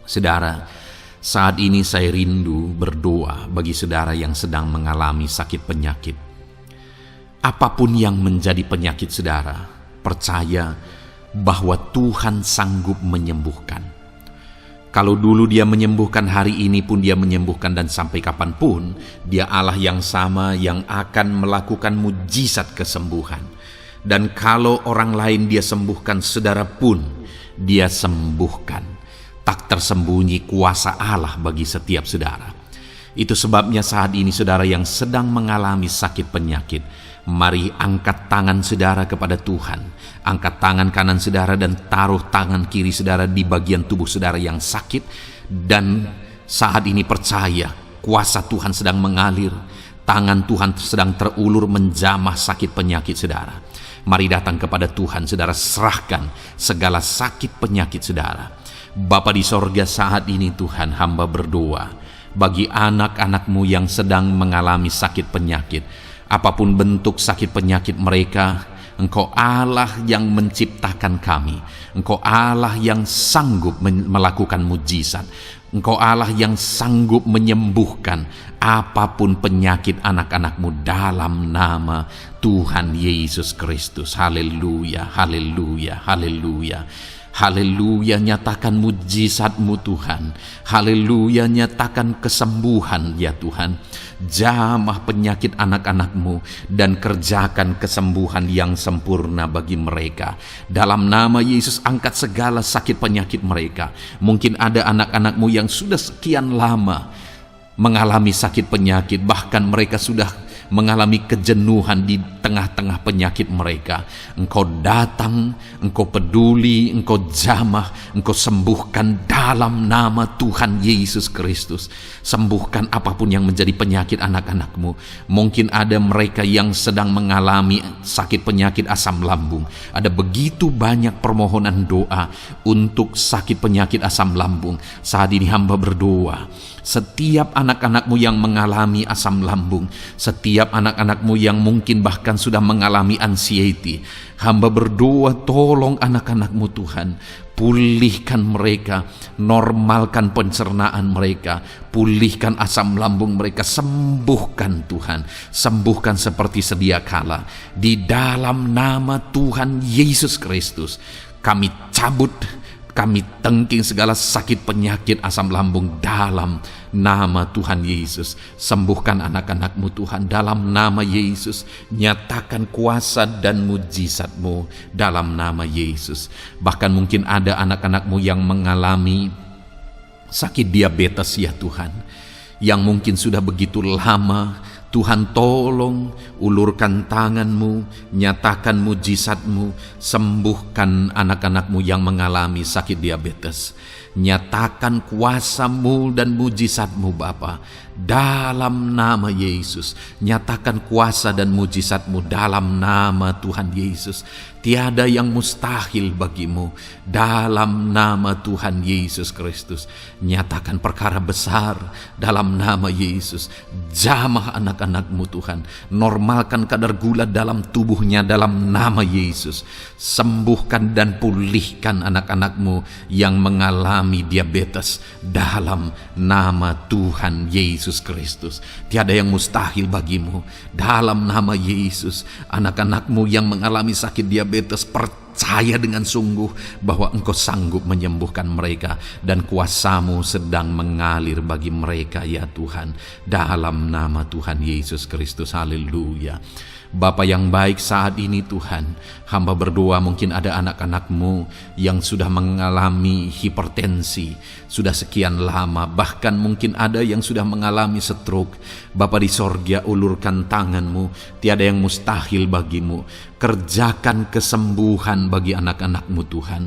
Speaker 1: Saudara, saat ini saya rindu berdoa bagi saudara yang sedang mengalami sakit penyakit. Apapun yang menjadi penyakit saudara, percaya bahwa Tuhan sanggup menyembuhkan. Kalau dulu Dia menyembuhkan, hari ini pun Dia menyembuhkan, dan sampai kapanpun Dia Allah yang sama yang akan melakukan mujizat kesembuhan. Dan kalau orang lain dia sembuhkan, saudara pun dia sembuhkan. Tak tersembunyi kuasa Allah bagi setiap saudara. Itu sebabnya saat ini saudara yang sedang mengalami sakit penyakit, mari angkat tangan saudara kepada Tuhan. Angkat tangan kanan saudara dan taruh tangan kiri saudara di bagian tubuh saudara yang sakit. Dan saat ini percaya kuasa Tuhan sedang mengalir. Tangan Tuhan sedang terulur menjamah sakit penyakit saudara. Mari datang kepada Tuhan, saudara, serahkan segala sakit penyakit saudara. Bapa di sorga, saat ini Tuhan, hamba berdoa bagi anak-anak-Mu yang sedang mengalami sakit penyakit. Apapun bentuk sakit penyakit mereka, Engkau Allah yang menciptakan kami. Engkau Allah yang sanggup melakukan mujizat. Engkau Allah yang sanggup menyembuhkan apapun penyakit anak-anak-Mu dalam nama Tuhan Yesus Kristus. Haleluya, haleluya, haleluya. Haleluya, nyatakan mujizat-Mu Tuhan. Haleluya, nyatakan kesembuhan ya Tuhan. Jamah penyakit anak-anak-Mu dan kerjakan kesembuhan yang sempurna bagi mereka. Dalam nama Yesus, angkat segala sakit penyakit mereka. Mungkin ada anak-anak-Mu yang sudah sekian lama mengalami sakit penyakit, bahkan mereka sudah mengalami kejenuhan di tengah-tengah penyakit mereka. Engkau datang, Engkau peduli, Engkau jamah, Engkau sembuhkan dalam nama Tuhan Yesus Kristus. Sembuhkan apapun yang menjadi penyakit anak-anak-Mu. Mungkin ada mereka yang sedang mengalami sakit penyakit asam lambung. Ada begitu banyak permohonan doa untuk sakit penyakit asam lambung. Saat ini hamba berdoa, setiap anak-anak-Mu yang mengalami asam lambung, setiap anak-anak-Mu yang mungkin bahkan sudah mengalami anxiety, hamba berdoa, tolong anak-anak-Mu Tuhan, pulihkan mereka, normalkan pencernaan mereka, pulihkan asam lambung mereka, sembuhkan Tuhan, sembuhkan seperti sedia kala. Di dalam nama Tuhan Yesus Kristus, kami cabut, kami tengking segala sakit penyakit asam lambung dalam nama Tuhan Yesus. Sembuhkan anak-anak-Mu Tuhan dalam nama Yesus. Nyatakan kuasa dan mujizat-Mu dalam nama Yesus. Bahkan mungkin ada anak-anak-Mu yang mengalami sakit diabetes ya Tuhan, yang mungkin sudah begitu lama. Tuhan, tolong ulurkan tangan-Mu, nyatakan mujizat-Mu, sembuhkan anak-anak-Mu yang mengalami sakit diabetes. Nyatakan kuasa-Mu dan mujizat-Mu Bapa dalam nama Yesus. Nyatakan kuasa dan mujizat-Mu dalam nama Tuhan Yesus. Tiada yang mustahil bagi-Mu dalam nama Tuhan Yesus Kristus. Nyatakan perkara besar dalam nama Yesus. Jamah anak-anak-Mu Tuhan. Normalkan kadar gula dalam tubuhnya dalam nama Yesus. Sembuhkan dan pulihkan anak-anak-Mu yang mengalami diabetes dalam nama Tuhan Yesus Kristus. Tiada yang mustahil bagi-Mu dalam nama Yesus. Anak-anak-Mu yang mengalami sakit diabetes, percaya dengan sungguh bahwa Engkau sanggup menyembuhkan mereka dan kuasa-Mu sedang mengalir bagi mereka ya Tuhan, dalam nama Tuhan Yesus Kristus. Haleluya. Bapa yang baik, saat ini Tuhan, hamba berdoa mungkin ada anak-anak-Mu yang sudah mengalami hipertensi, sudah sekian lama, bahkan mungkin ada yang sudah mengalami stroke. Bapa di sorga, ulurkan tangan-Mu, tiada yang mustahil bagi-Mu. Kerjakan kesembuhan bagi anak-anak-Mu Tuhan.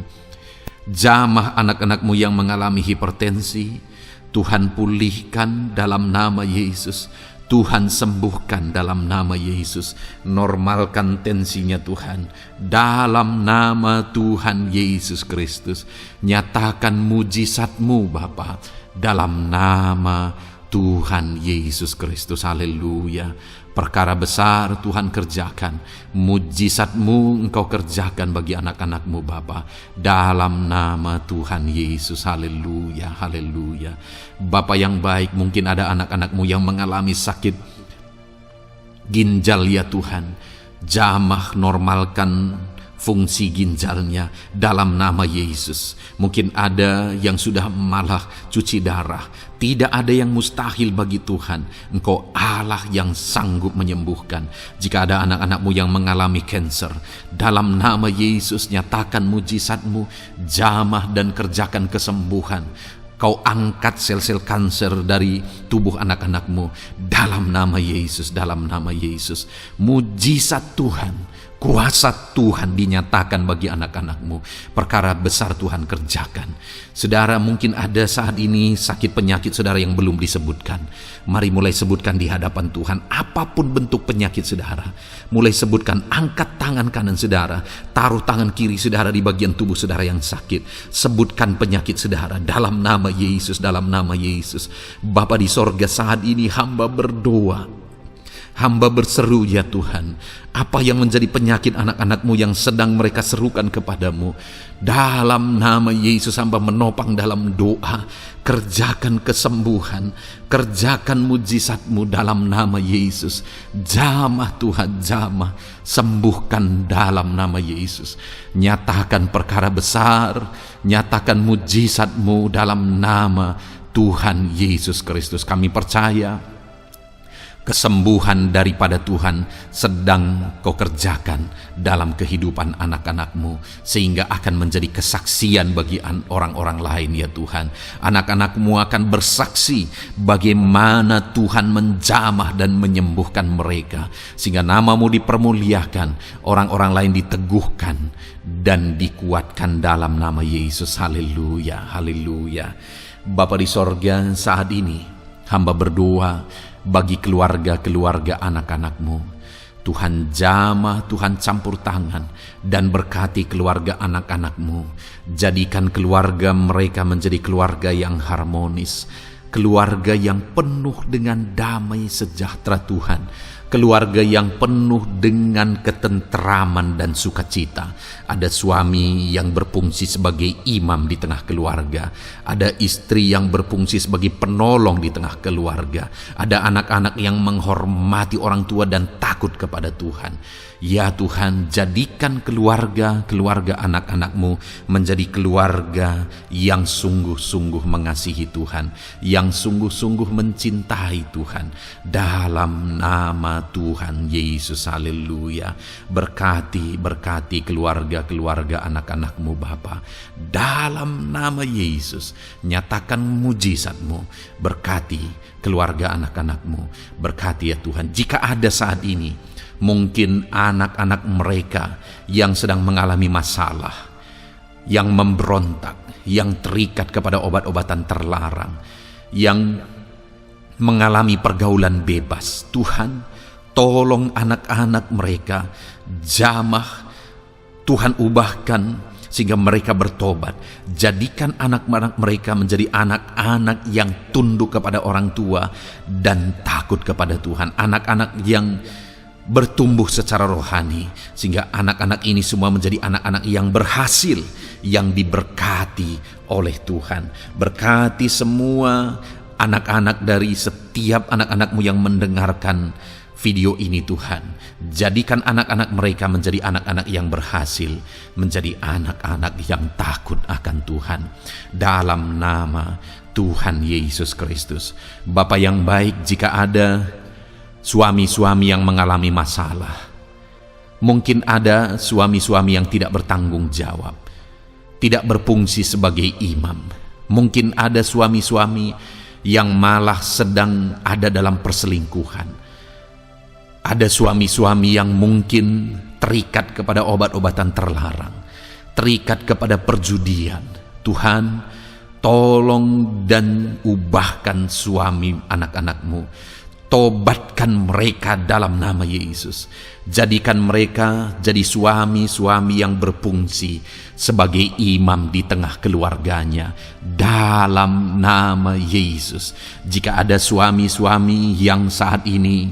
Speaker 1: Jamah anak-anak-Mu yang mengalami hipertensi, Tuhan pulihkan dalam nama Yesus. Tuhan sembuhkan dalam nama Yesus. Normalkan tensinya Tuhan dalam nama Tuhan Yesus Kristus. Nyatakan mujizat-Mu Bapa dalam nama Tuhan Yesus Kristus. Haleluya. Perkara besar Tuhan kerjakan, mujizat-Mu Engkau kerjakan bagi anak-anak-Mu Bapa dalam nama Tuhan Yesus. Haleluya, haleluya. Bapa yang baik, mungkin ada anak-anak-Mu yang mengalami sakit ginjal ya Tuhan. Jamah, normalkan fungsi ginjalnya dalam nama Yesus. Mungkin ada yang sudah malah cuci darah. Tidak ada yang mustahil bagi Tuhan. Engkau Allah yang sanggup menyembuhkan. Jika ada anak-anakmu yang mengalami kanker, dalam nama Yesus nyatakan mujizat-Mu, jamah dan kerjakan kesembuhan. Kau angkat sel-sel kanker dari tubuh anak-anakmu dalam nama Yesus, dalam nama Yesus. Mujizat Tuhan, kuasa Tuhan dinyatakan bagi anak-anakmu. Perkara besar Tuhan kerjakan. Saudara, mungkin ada saat ini sakit penyakit saudara yang belum disebutkan. Mari mulai sebutkan di hadapan Tuhan. Apapun bentuk penyakit saudara, mulai sebutkan. Angkat tangan kanan saudara, taruh tangan kiri saudara di bagian tubuh saudara yang sakit. Sebutkan penyakit saudara dalam nama Yesus, dalam nama Yesus. Bapa di sorga, saat ini hamba berdoa, hamba berseru, ya Tuhan, apa yang menjadi penyakit anak-anakmu yang sedang mereka serukan kepadamu, dalam nama Yesus hamba menopang dalam doa. Kerjakan kesembuhan, kerjakan mujizat-Mu dalam nama Yesus. Jamah Tuhan, jamah, sembuhkan dalam nama Yesus. Nyatakan perkara besar, nyatakan mujizat-Mu dalam nama Tuhan Yesus Kristus. Kami percaya kesembuhan daripada Tuhan sedang Kau kerjakan dalam kehidupan anak-anak-Mu, sehingga akan menjadi kesaksian bagi orang-orang lain, ya Tuhan. Anak-anak-Mu akan bersaksi bagaimana Tuhan menjamah dan menyembuhkan mereka, sehingga nama-Mu dipermuliakan, orang-orang lain diteguhkan dan dikuatkan dalam nama Yesus. Haleluya, haleluya. Bapa di sorga, saat ini hamba berdoa bagi keluarga-keluarga anak-anak-Mu. Tuhan jamah, Tuhan campur tangan dan berkati keluarga anak-anak-Mu. Jadikan keluarga mereka menjadi keluarga yang harmonis, keluarga yang penuh dengan damai sejahtera Tuhan. Keluarga yang penuh dengan ketentraman dan sukacita. Ada suami yang berfungsi sebagai imam di tengah keluarga. Ada istri yang berfungsi sebagai penolong di tengah keluarga. Ada anak-anak yang menghormati orang tua dan takut kepada Tuhan. Ya Tuhan, jadikan keluarga anak-anak-Mu menjadi keluarga yang sungguh-sungguh mengasihi Tuhan, yang sungguh-sungguh mencintai Tuhan. Dalam nama Tuhan Yesus, haleluya. Berkati keluarga anak-anak-Mu Bapa. Dalam nama Yesus, nyatakan mujizat-Mu. Berkati keluarga anak-anak-Mu. Berkati ya Tuhan. Jika ada saat ini mungkin anak-anak mereka yang sedang mengalami masalah, yang memberontak, yang terikat kepada obat-obatan terlarang, yang mengalami pergaulan bebas, Tuhan, tolong anak-anak mereka, jamah, Tuhan ubahkan sehingga mereka bertobat. Jadikan anak-anak mereka menjadi anak-anak yang tunduk kepada orang tua dan takut kepada Tuhan. Anak-anak yang bertumbuh secara rohani, sehingga anak-anak ini semua menjadi anak-anak yang berhasil, yang diberkati oleh Tuhan. Berkati semua anak-anak dari setiap anak-anak-Mu yang mendengarkan video ini Tuhan. Jadikan anak-anak mereka menjadi anak-anak yang berhasil, menjadi anak-anak yang takut akan Tuhan. Dalam nama Tuhan Yesus Kristus. Bapa yang baik, jika ada suami-suami yang mengalami masalah, mungkin ada suami-suami yang tidak bertanggung jawab, tidak berfungsi sebagai imam. Mungkin ada suami-suami yang malah sedang ada dalam perselingkuhan. Ada suami-suami yang mungkin terikat kepada obat-obatan terlarang, terikat kepada perjudian. Tuhan, tolong dan ubahkan suami anak-anak-Mu. Tobatkan mereka dalam nama Yesus. Jadikan mereka jadi suami-suami yang berfungsi sebagai imam di tengah keluarganya. Dalam nama Yesus. Jika ada suami-suami yang saat ini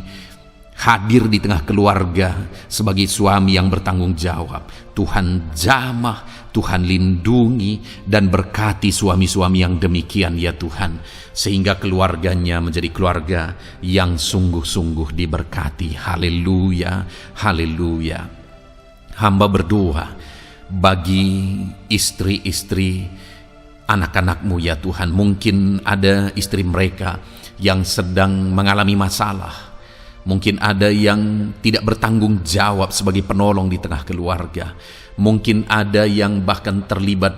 Speaker 1: hadir di tengah keluarga sebagai suami yang bertanggung jawab, Tuhan jamah, Tuhan lindungi dan berkati suami-suami yang demikian ya Tuhan, sehingga keluarganya menjadi keluarga yang sungguh-sungguh diberkati. Haleluya, haleluya. Hamba berdoa bagi istri-istri anak-anak-Mu ya Tuhan. Mungkin ada istri mereka yang sedang mengalami masalah. Mungkin ada yang tidak bertanggung jawab sebagai penolong di tengah keluarga. Mungkin ada yang bahkan terlibat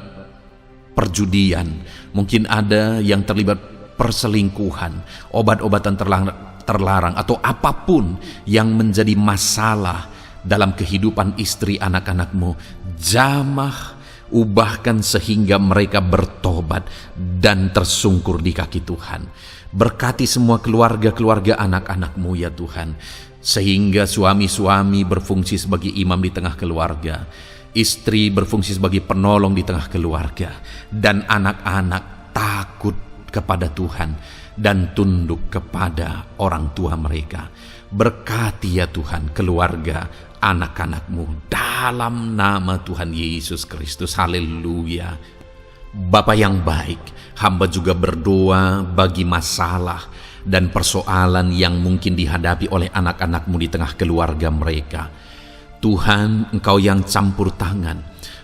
Speaker 1: perjudian. Mungkin ada yang terlibat perselingkuhan, obat-obatan terlarang, atau apapun yang menjadi masalah dalam kehidupan istri anak-anak-Mu. Jamah, ubahkan sehingga mereka bertobat dan tersungkur di kaki Tuhan. Berkati semua keluarga-keluarga anak-anak-Mu ya Tuhan, sehingga suami-suami berfungsi sebagai imam di tengah keluarga, istri berfungsi sebagai penolong di tengah keluarga, dan anak-anak takut kepada Tuhan dan tunduk kepada orang tua mereka. Berkati ya Tuhan keluarga anak-anak-Mu dalam nama Tuhan Yesus Kristus. Haleluya. Bapa yang baik, hamba juga berdoa bagi masalah dan persoalan yang mungkin dihadapi oleh anak-anak-Mu di tengah keluarga mereka. Tuhan, Engkau yang campur tangan,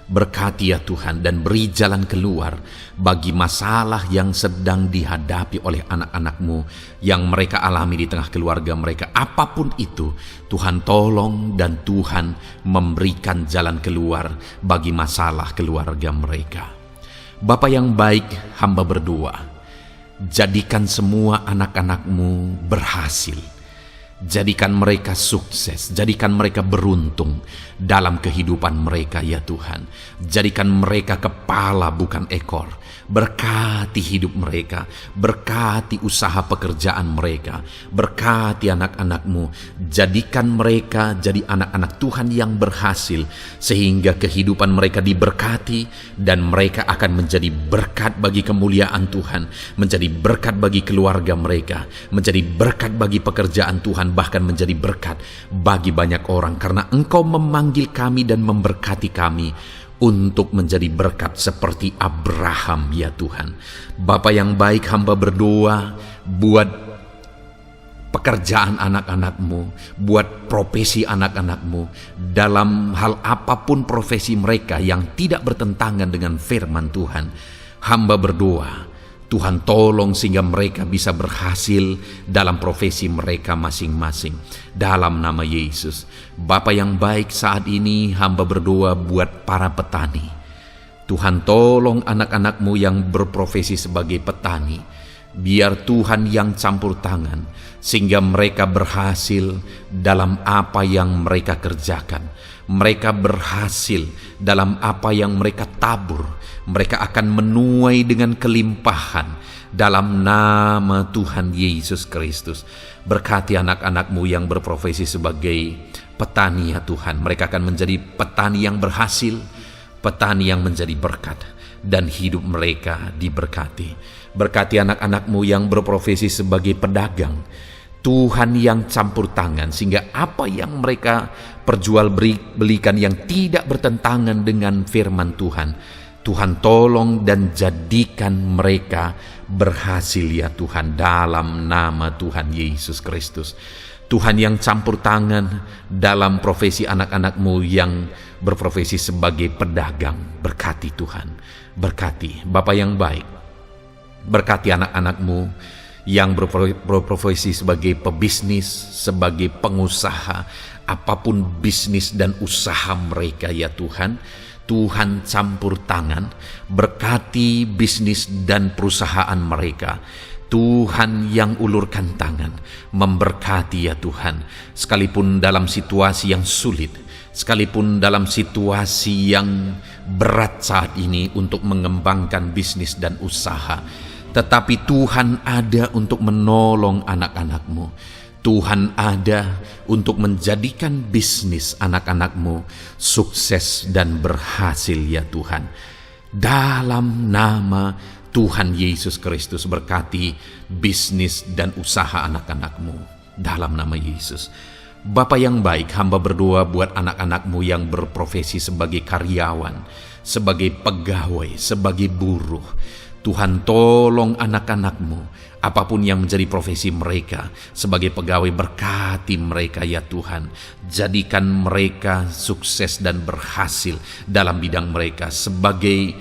Speaker 1: berkati ya Tuhan dan beri jalan keluar bagi masalah yang sedang dihadapi oleh anak-anak-Mu yang mereka alami di tengah keluarga mereka. Apapun itu, Tuhan tolong dan Tuhan memberikan jalan keluar bagi masalah keluarga mereka. Bapa yang baik, hamba berdoa, jadikan semua anak-anak-Mu berhasil. Jadikan mereka sukses, jadikan mereka beruntung dalam kehidupan mereka ya Tuhan. Jadikan mereka kepala bukan ekor. Berkati hidup mereka, berkati usaha pekerjaan mereka, berkati anak-anak-Mu. Jadikan mereka jadi anak-anak Tuhan yang berhasil, sehingga kehidupan mereka diberkati dan mereka akan menjadi berkat bagi kemuliaan Tuhan, menjadi berkat bagi keluarga mereka, menjadi berkat bagi pekerjaan Tuhan, bahkan menjadi berkat bagi banyak orang, karena Engkau memanggil kami dan memberkati kami untuk menjadi berkat seperti Abraham ya Tuhan. Bapa yang baik, hamba berdoa buat pekerjaan anak-anak-Mu, buat profesi anak-anak-Mu, dalam hal apapun profesi mereka yang tidak bertentangan dengan firman Tuhan. Hamba berdoa Tuhan tolong sehingga mereka bisa berhasil dalam profesi mereka masing-masing. Dalam nama Yesus. Bapa yang baik, saat ini hamba berdoa buat para petani. Tuhan tolong anak-anak-Mu yang berprofesi sebagai petani. Biar Tuhan yang campur tangan sehingga mereka berhasil dalam apa yang mereka kerjakan. Mereka berhasil dalam apa yang mereka tabur. Mereka akan menuai dengan kelimpahan dalam nama Tuhan Yesus Kristus. Berkati anak-anak-Mu yang berprofesi sebagai petani ya Tuhan. Mereka akan menjadi petani yang berhasil, petani yang menjadi berkat, dan hidup mereka diberkati. Berkati anak-anak-Mu yang berprofesi sebagai pedagang. Tuhan yang campur tangan sehingga apa yang mereka perjualbelikan yang tidak bertentangan dengan firman Tuhan, Tuhan tolong dan jadikan mereka berhasil ya Tuhan, dalam nama Tuhan Yesus Kristus. Tuhan yang campur tangan dalam profesi anak-anak-Mu yang berprofesi sebagai pedagang. Berkati Tuhan, berkati Bapa yang baik. Berkati anak-anak-Mu yang berprofesi sebagai pebisnis, sebagai pengusaha, apapun bisnis dan usaha mereka ya Tuhan. Tuhan campur tangan, berkati bisnis dan perusahaan mereka. Tuhan yang ulurkan tangan, memberkati ya Tuhan. Sekalipun dalam situasi yang sulit, sekalipun dalam situasi yang berat saat ini untuk mengembangkan bisnis dan usaha, tetapi Tuhan ada untuk menolong anak-anak-Mu. Tuhan ada untuk menjadikan bisnis anak-anak-Mu sukses dan berhasil ya Tuhan. Dalam nama Tuhan Yesus Kristus, berkati bisnis dan usaha anak-anak-Mu. Dalam nama Yesus. Bapa yang baik, hamba berdoa buat anak-anak-Mu yang berprofesi sebagai karyawan, sebagai pegawai, sebagai buruh. Tuhan tolong anak-anak-Mu, apapun yang menjadi profesi mereka sebagai pegawai, berkati mereka ya Tuhan. Jadikan mereka sukses dan berhasil dalam bidang mereka sebagai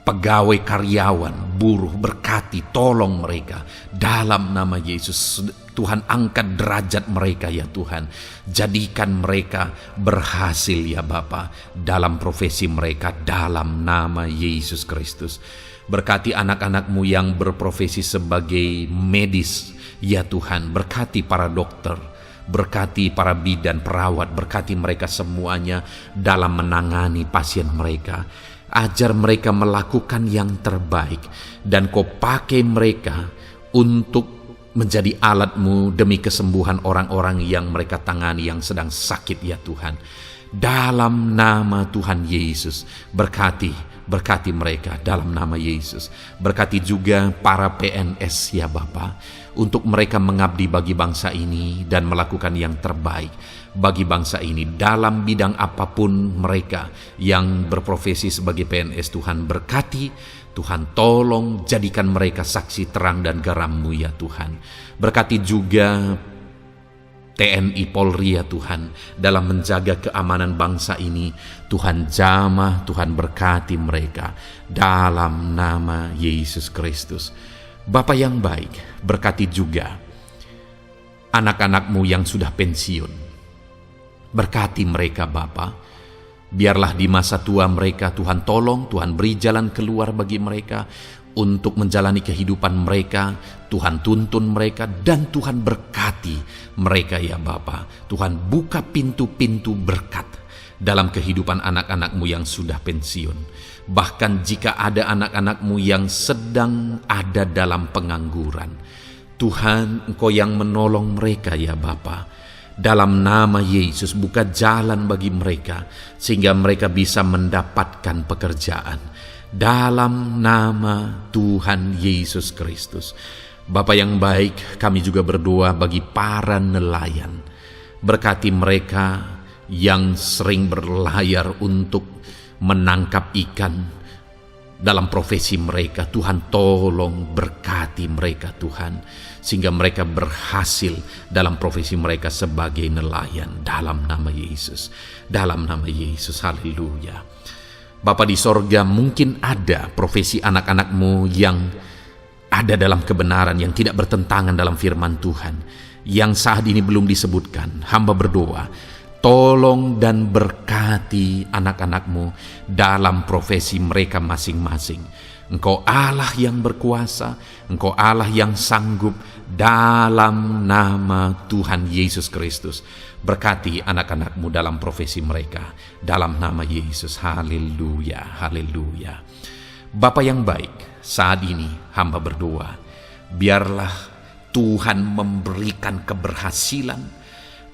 Speaker 1: pegawai, karyawan, buruh. Berkati, tolong mereka dalam nama Yesus. Tuhan, angkat derajat mereka ya Tuhan. Jadikan mereka berhasil ya Bapa dalam profesi mereka dalam nama Yesus Kristus. Berkati anak-anak-Mu yang berprofesi sebagai medis ya Tuhan. Berkati para dokter, berkati para bidan, perawat. Berkati mereka semuanya dalam menangani pasien mereka. Ajar mereka melakukan yang terbaik, dan Kau pakai mereka untuk menjadi alat-Mu demi kesembuhan orang-orang yang mereka tangani yang sedang sakit ya Tuhan. Dalam nama Tuhan Yesus, berkati mereka dalam nama Yesus. Berkati juga para PNS ya Bapa, untuk mereka mengabdi bagi bangsa ini dan melakukan yang terbaik bagi bangsa ini dalam bidang apapun mereka yang berprofesi sebagai PNS. Tuhan berkati, Tuhan tolong jadikan mereka saksi terang dan garam-Mu ya Tuhan. Berkati juga TNI Polri ya Tuhan dalam menjaga keamanan bangsa ini. Tuhan jamah, Tuhan berkati mereka dalam nama Yesus Kristus. Bapa yang baik, berkati juga anak-anak-Mu yang sudah pensiun. Berkati mereka Bapa. Biarlah di masa tua mereka Tuhan tolong, Tuhan beri jalan keluar bagi mereka untuk menjalani kehidupan mereka. Tuhan tuntun mereka dan Tuhan berkati mereka ya Bapa. Tuhan buka pintu-pintu berkat dalam kehidupan anak-anak-Mu yang sudah pensiun. Bahkan jika ada anak-anak-Mu yang sedang ada dalam pengangguran, Tuhan, Engkau yang menolong mereka ya Bapa. Dalam nama Yesus, buka jalan bagi mereka sehingga mereka bisa mendapatkan pekerjaan. Dalam nama Tuhan Yesus Kristus. Bapa yang baik, kami juga berdoa bagi para nelayan. Berkati mereka yang sering berlayar untuk menangkap ikan dalam profesi mereka. Tuhan tolong berkati mereka Tuhan, sehingga mereka berhasil dalam profesi mereka sebagai nelayan dalam nama Yesus. Dalam nama Yesus, haleluya. Bapa di sorga, mungkin ada profesi anak-anak-Mu yang ada dalam kebenaran, yang tidak bertentangan dalam firman Tuhan, yang saat ini belum disebutkan. Hamba berdoa, tolong dan berkati anak-anak-Mu dalam profesi mereka masing-masing. Engkau Allah yang berkuasa, Engkau Allah yang sanggup, dalam nama Tuhan Yesus Kristus. Berkati anak-anak-Mu dalam profesi mereka, dalam nama Yesus. Haleluya, haleluya. Bapa yang baik, saat ini hamba berdoa, biarlah Tuhan memberikan keberhasilan,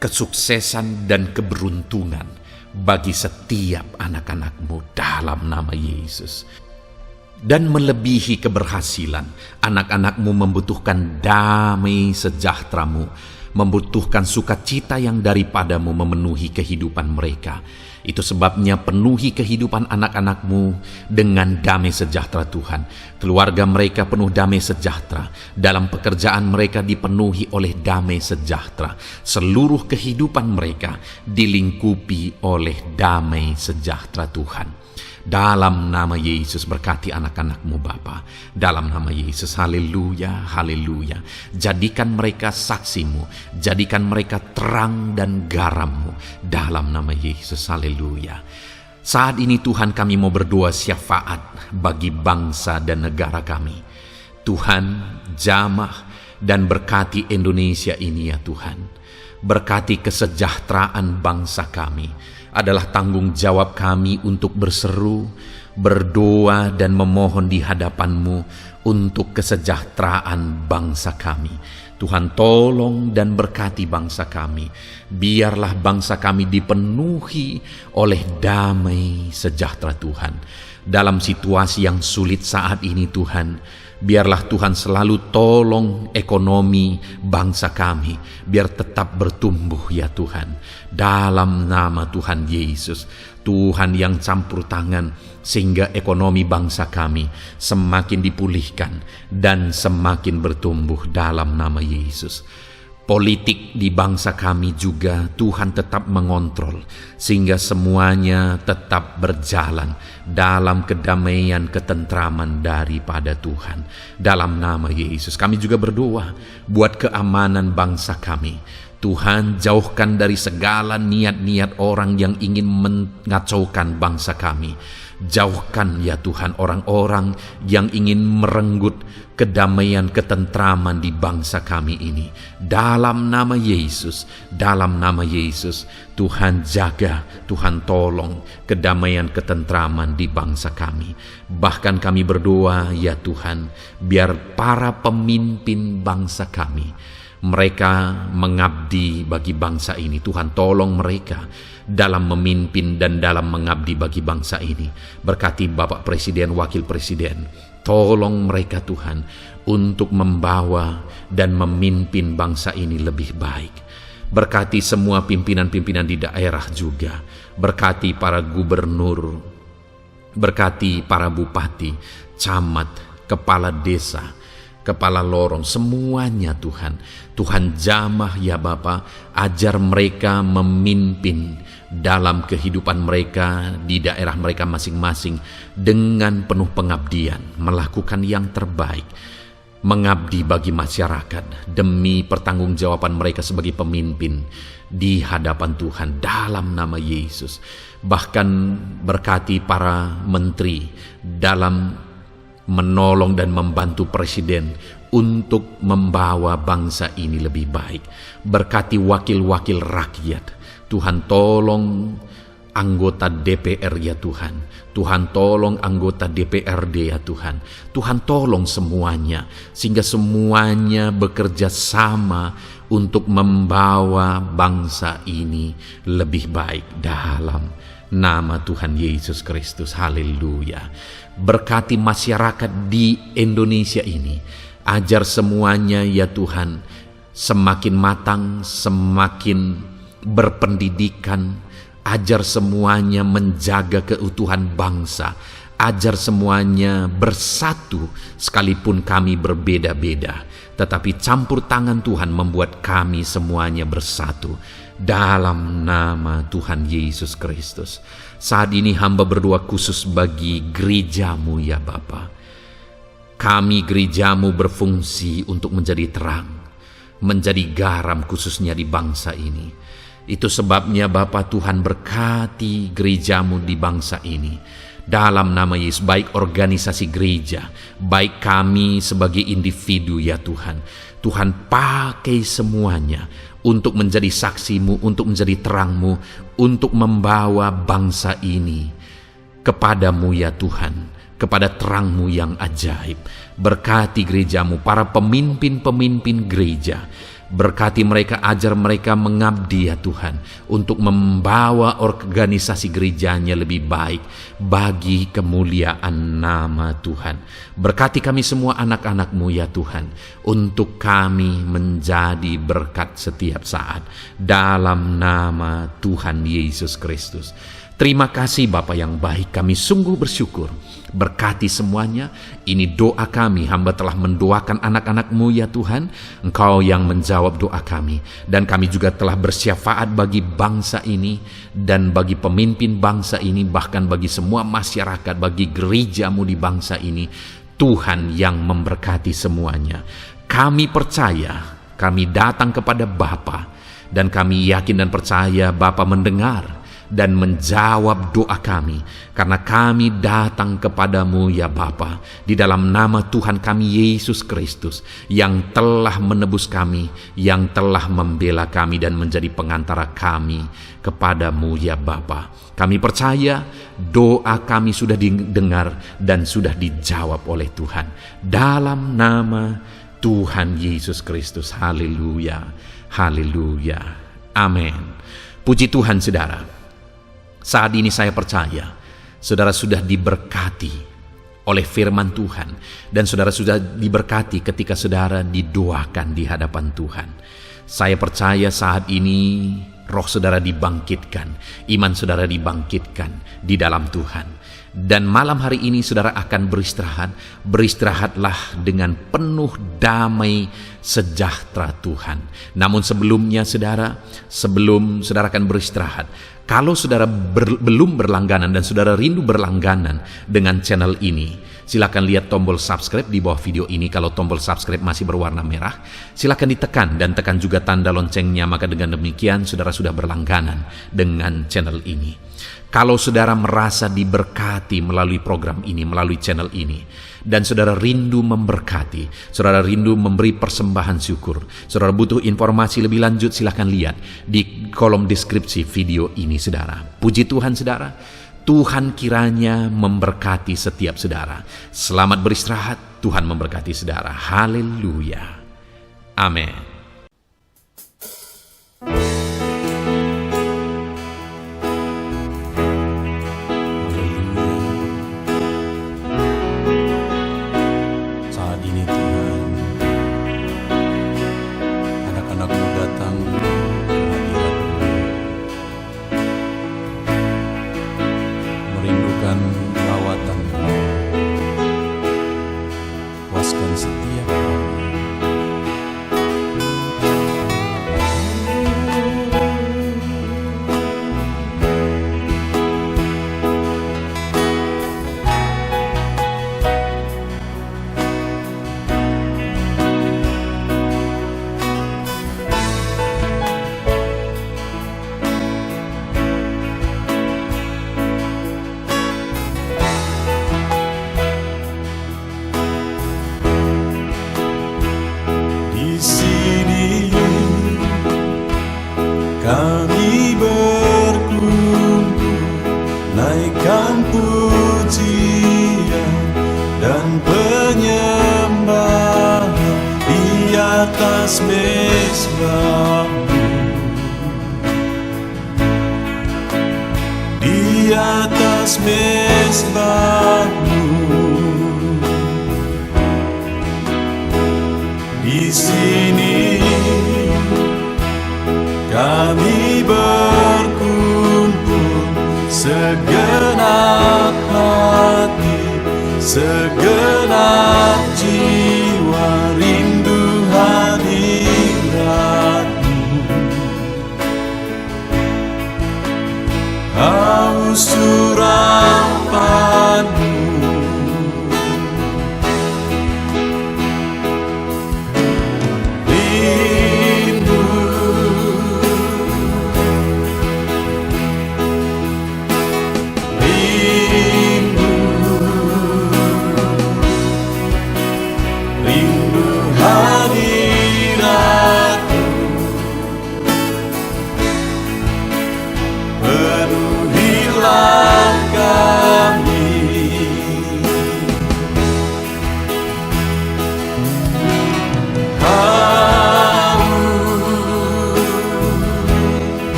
Speaker 1: kesuksesan dan keberuntungan bagi setiap anak-anak-Mu dalam nama Yesus. Dan melebihi keberhasilan, anak-anak-Mu membutuhkan damai sejahtera-Mu, membutuhkan sukacita yang daripada-Mu memenuhi kehidupan mereka. Itu sebabnya penuhi kehidupan anak-anak-Mu dengan damai sejahtera Tuhan. Keluarga mereka penuh damai sejahtera. Dalam pekerjaan mereka dipenuhi oleh damai sejahtera. Seluruh kehidupan mereka dilingkupi oleh damai sejahtera Tuhan. Dalam nama Yesus, berkati anak-anak-Mu Bapa. Dalam nama Yesus, haleluya, haleluya. Jadikan mereka saksi-Mu, jadikan mereka terang dan garam-Mu. Dalam nama Yesus, haleluya. Saat ini Tuhan, kami mau berdoa syafaat bagi bangsa dan negara kami. Tuhan, jamah dan berkati Indonesia ini ya Tuhan. Berkati kesejahteraan bangsa kami. Adalah tanggung jawab kami untuk berseru, berdoa dan memohon di hadapan-Mu untuk kesejahteraan bangsa kami. Tuhan tolong dan berkati bangsa kami. Biarlah bangsa kami dipenuhi oleh damai sejahtera Tuhan. Dalam situasi yang sulit saat ini Tuhan, Biarlah Tuhan selalu tolong ekonomi bangsa kami, biar tetap bertumbuh ya Tuhan. Dalam nama Tuhan Yesus, Tuhan yang campur tangan, sehingga ekonomi bangsa kami semakin dipulihkan dan semakin bertumbuh dalam nama Yesus. Politik di bangsa kami juga Tuhan tetap mengontrol, sehingga semuanya tetap berjalan dalam kedamaian, ketentraman daripada Tuhan. Dalam nama Yesus kami juga berdoa buat keamanan bangsa kami. Tuhan, jauhkan dari segala niat-niat orang yang ingin mengacaukan bangsa kami. Jauhkan ya Tuhan orang-orang yang ingin merenggut kedamaian, ketentraman di bangsa kami ini. Dalam nama Yesus, dalam nama Yesus, Tuhan jaga, Tuhan tolong kedamaian, ketentraman di bangsa kami. Bahkan kami berdoa ya Tuhan, biar para pemimpin bangsa kami, mereka mengabdi bagi bangsa ini. Tuhan tolong mereka dalam memimpin dan dalam mengabdi bagi bangsa ini. Berkati Bapak Presiden, Wakil Presiden, tolong mereka Tuhan untuk membawa dan memimpin bangsa ini lebih baik. Berkati semua pimpinan-pimpinan di daerah juga. Berkati para gubernur, berkati para bupati, camat, kepala desa, kepala lorong, semuanya Tuhan. Tuhan jamah ya Bapa, ajar mereka memimpin dalam kehidupan mereka di daerah mereka masing-masing dengan penuh pengabdian, melakukan yang terbaik, mengabdi bagi masyarakat demi pertanggungjawaban mereka sebagai pemimpin di hadapan Tuhan dalam nama Yesus. Bahkan berkati para menteri dalam menolong dan membantu presiden untuk membawa bangsa ini lebih baik. Berkati wakil-wakil rakyat. Tuhan tolong anggota DPR ya Tuhan. Tuhan tolong anggota DPRD ya Tuhan. Tuhan tolong semuanya, sehingga semuanya bekerja sama untuk membawa bangsa ini lebih baik dalam nama Tuhan Yesus Kristus. Haleluya. Berkati masyarakat di Indonesia ini. Ajar semuanya ya Tuhan semakin matang, semakin berpendidikan. Ajar semuanya menjaga keutuhan bangsa. Ajar semuanya bersatu sekalipun kami berbeda-beda. Tetapi campur tangan Tuhan membuat kami semuanya bersatu. Dalam nama Tuhan Yesus Kristus. Saat ini hamba berdoa khusus bagi gerejamu ya Bapa. Kami gerejamu berfungsi untuk menjadi terang, menjadi garam khususnya di bangsa ini. Itu sebabnya Bapa Tuhan berkati gerejamu di bangsa ini. Dalam nama Yesus, baik organisasi gereja, baik kami sebagai individu ya Tuhan. Tuhan pakai semuanya untuk menjadi saksimu, untuk menjadi terangmu, untuk membawa bangsa ini kepadamu ya Tuhan, kepada terangmu yang ajaib. Berkati gerejamu, para pemimpin-pemimpin gereja. Berkati mereka, ajar mereka mengabdi ya Tuhan, untuk membawa organisasi gerejanya lebih baik bagi kemuliaan nama Tuhan. Berkati kami semua anak-anak-Mu ya Tuhan, untuk kami menjadi berkat setiap saat dalam nama Tuhan Yesus Kristus. Terima kasih Bapa yang baik, kami sungguh bersyukur. Berkati semuanya, ini doa kami, hamba telah mendoakan anak-anak-Mu ya Tuhan, Engkau yang menjawab doa kami. Dan kami juga telah bersyafaat bagi bangsa ini, dan bagi pemimpin bangsa ini, bahkan bagi semua masyarakat, bagi gereja-Mu di bangsa ini. Tuhan yang memberkati semuanya. Kami percaya, kami datang kepada Bapa, dan kami yakin dan percaya Bapa mendengar dan menjawab doa kami, karena kami datang kepadamu ya Bapa, di dalam nama Tuhan kami Yesus Kristus, yang telah menebus kami, yang telah membela kami dan menjadi pengantara kami kepadamu ya Bapa. Kami percaya doa kami sudah didengar dan sudah dijawab oleh Tuhan, dalam nama Tuhan Yesus Kristus. Haleluya, haleluya, amin. Puji Tuhan saudara. Saat ini saya percaya saudara sudah diberkati oleh firman Tuhan, dan saudara sudah diberkati ketika saudara didoakan di hadapan Tuhan. Saya percaya saat ini roh saudara dibangkitkan, iman saudara dibangkitkan di dalam Tuhan. Dan malam hari ini saudara akan beristirahat. Beristirahatlah dengan penuh damai sejahtera Tuhan. Namun sebelumnya saudara, sebelum saudara akan beristirahat, kalau saudara belum berlangganan dan saudara rindu berlangganan dengan channel ini, silakan lihat tombol subscribe di bawah video ini. Kalau tombol subscribe masih berwarna merah, silakan ditekan dan tekan juga tanda loncengnya. Maka dengan demikian saudara sudah berlangganan dengan channel ini. Kalau saudara merasa diberkati melalui program ini, melalui channel ini, dan saudara rindu memberkati, saudara rindu memberi persembahan syukur, saudara butuh informasi lebih lanjut, silakan lihat di kolom deskripsi video ini saudara. Puji Tuhan saudara, Tuhan kiranya memberkati setiap saudara. Selamat beristirahat, Tuhan memberkati saudara. Haleluya. Amin.
Speaker 2: Setiap hari kami berkumpul, naikkan pujian dan penyembahan di atas mezbah-Mu, di atas mezbah-Mu. Di sini kami berkumpul, segenap hati, segenap jiwa, rindu hadirat-Mu, haus urapan-Mu.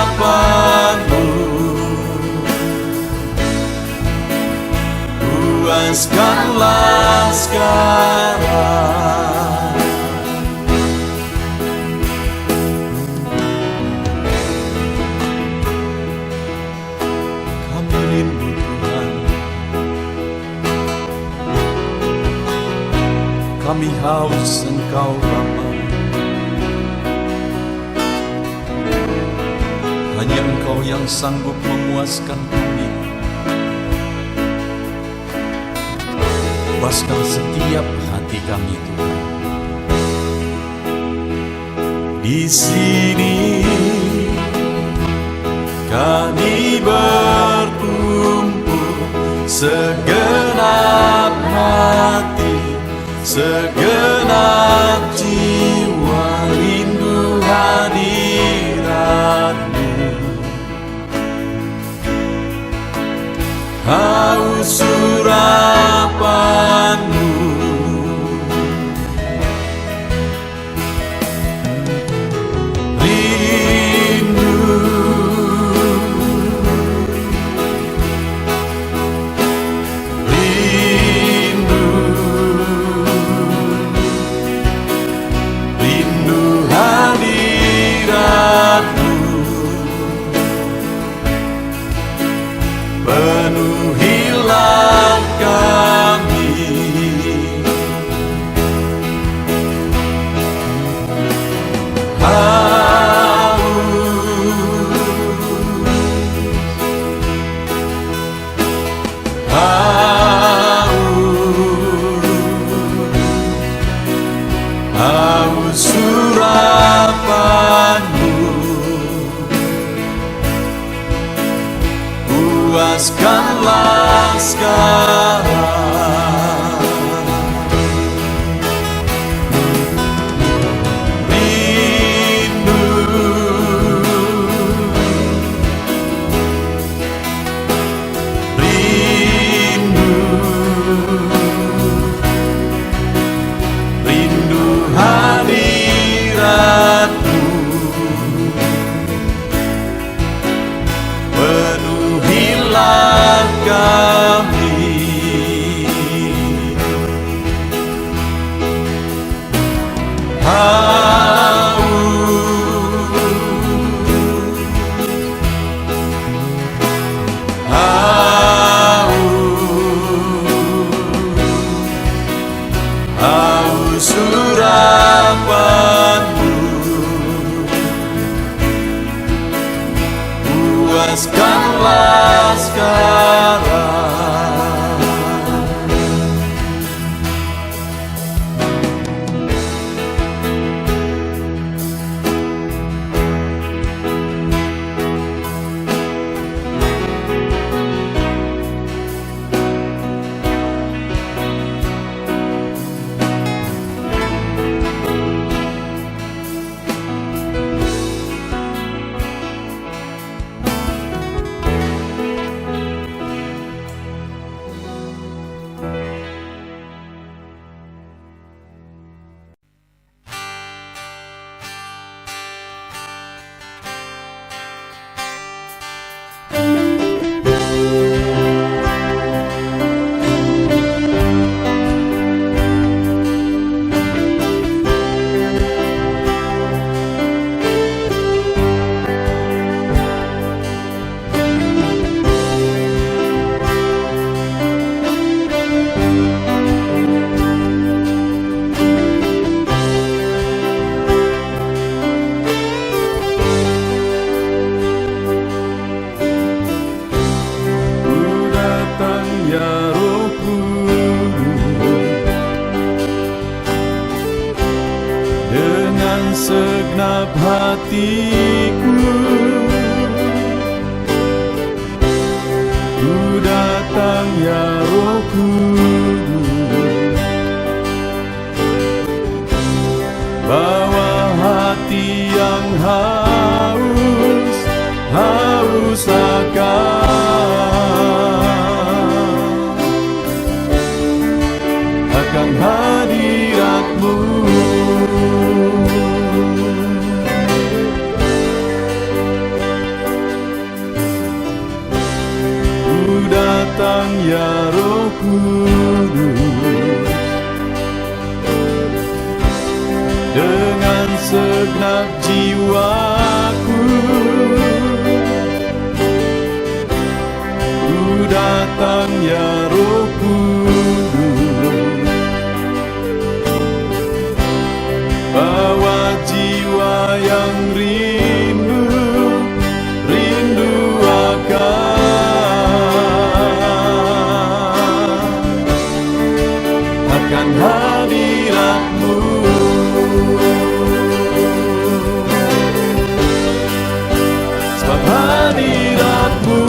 Speaker 2: Urapan-Mu, puaskanlah sekarang. Kami rindu Tuhan, kami haus Engkau Bapa. Hanya Engkau yang sanggup memuaskan kami. Puaskan setiap hati kami Tuhan. Di sini kami berkumpul, segenap hati, segenap jiwa, rindu hadirat-Mu, haus urapan-Mu. penuhilah kami. Haus surapanmu, puaskanlah sekarang. Rindu, rindu, rindu hadiratmu, penuhilah kami. Haus surapanmu, puaskanlah sekarang. Segenap hatiku ku datang ya Roh Kudus, bawa hati yang haus akan hadirat-Mu. Datang ya Roh Kudus, dengan segenap jiwaku ku datang ya Roh Kudus, bawa jiwa yang rindu akan hadirat-Mu. Sebab hadirat-Mu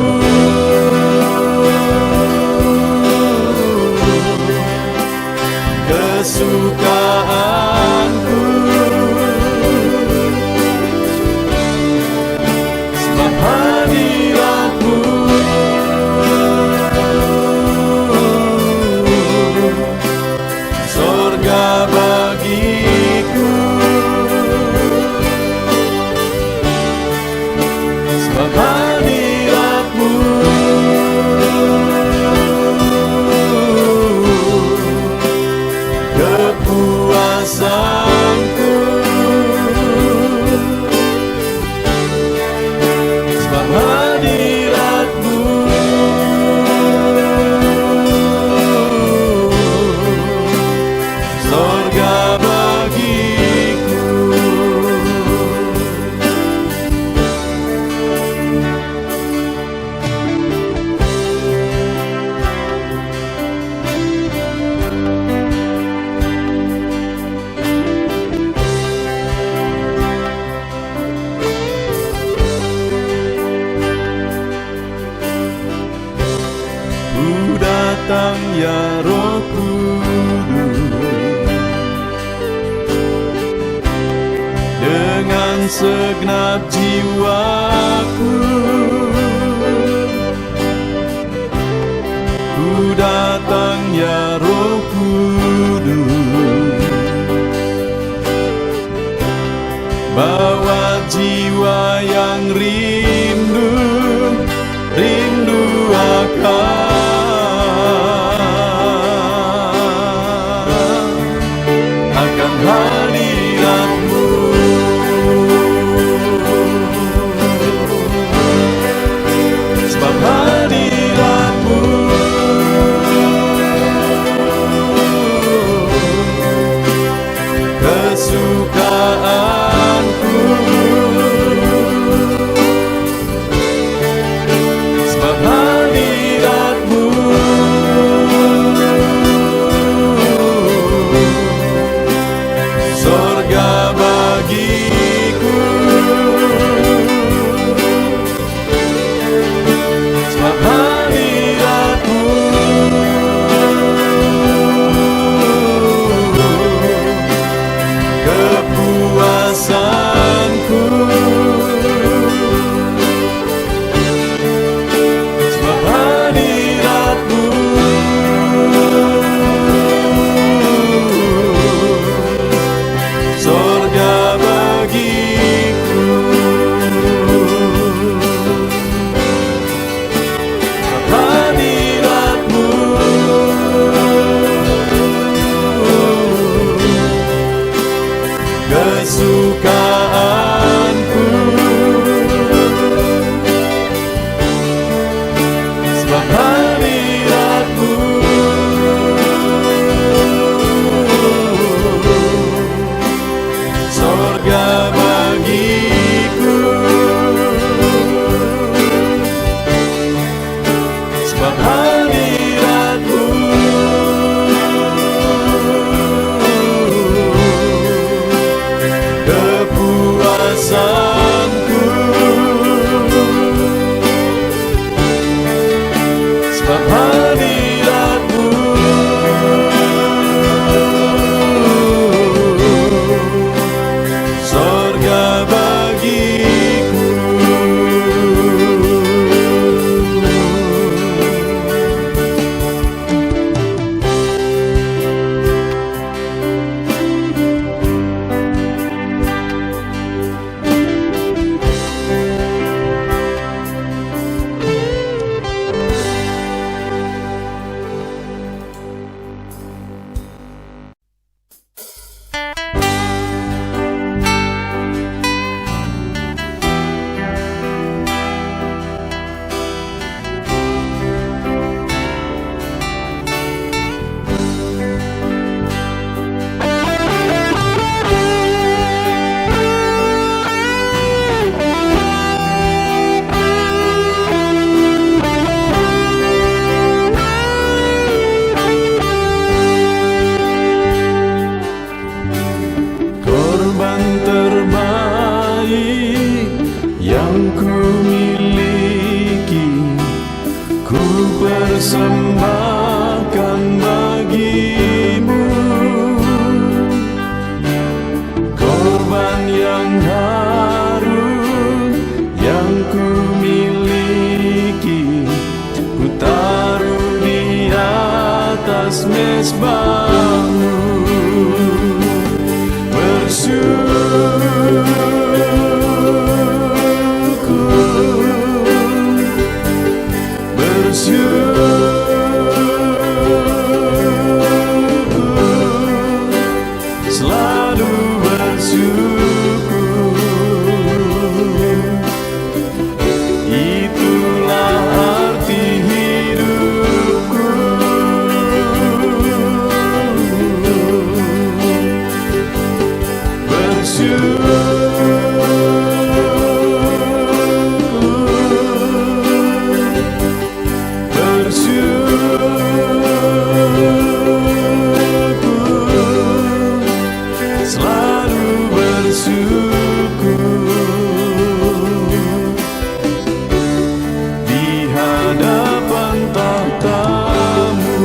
Speaker 2: datang ya Roh Kudus, dengan segenap jiwaku ku datang ya Roh Kudus, bawa jiwa yang rindu akan hadirat-Mu. Sebab hadirat-Mu kesukaanku, sebab hadirat-Mu sorga bagiku, sebab hadirat-Mu kepuasanku, sebab hadirat-Mu sorga bagiku, sebab hadirat-Mu kesukaanku, sebab hadirat-Mu sorga bagiku, sebab hadirat-Mu kepuasanku, sebab hadirat-Mu sorga bagiku. Korban terbaik yang ku miliki, ku persembahkan bagi-Mu. Korban yang harum yang ku miliki, ku taruh di atas mezbah-Mu. Selalu bersyukur, itulah arti hidupku. Di hadapan tahta-Mu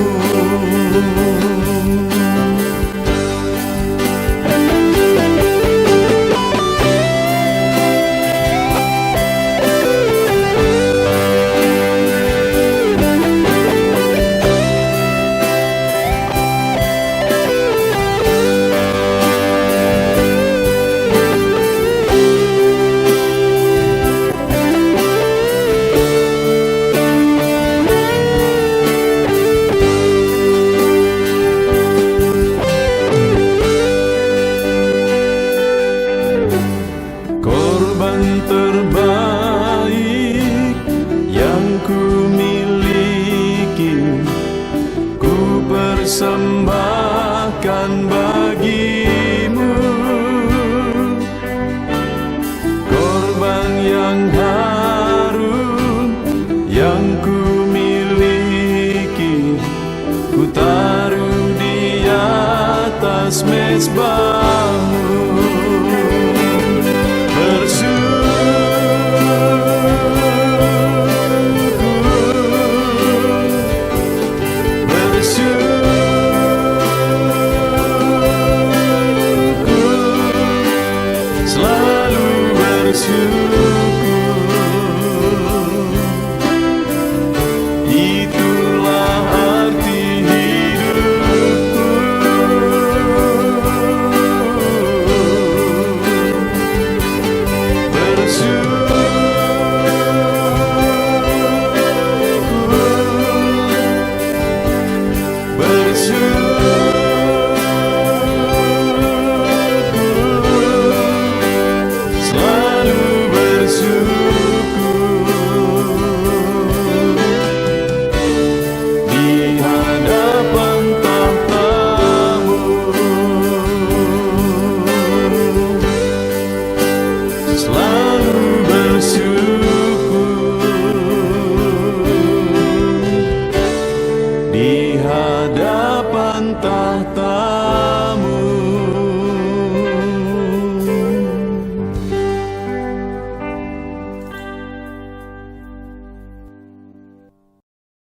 Speaker 2: atas mezbah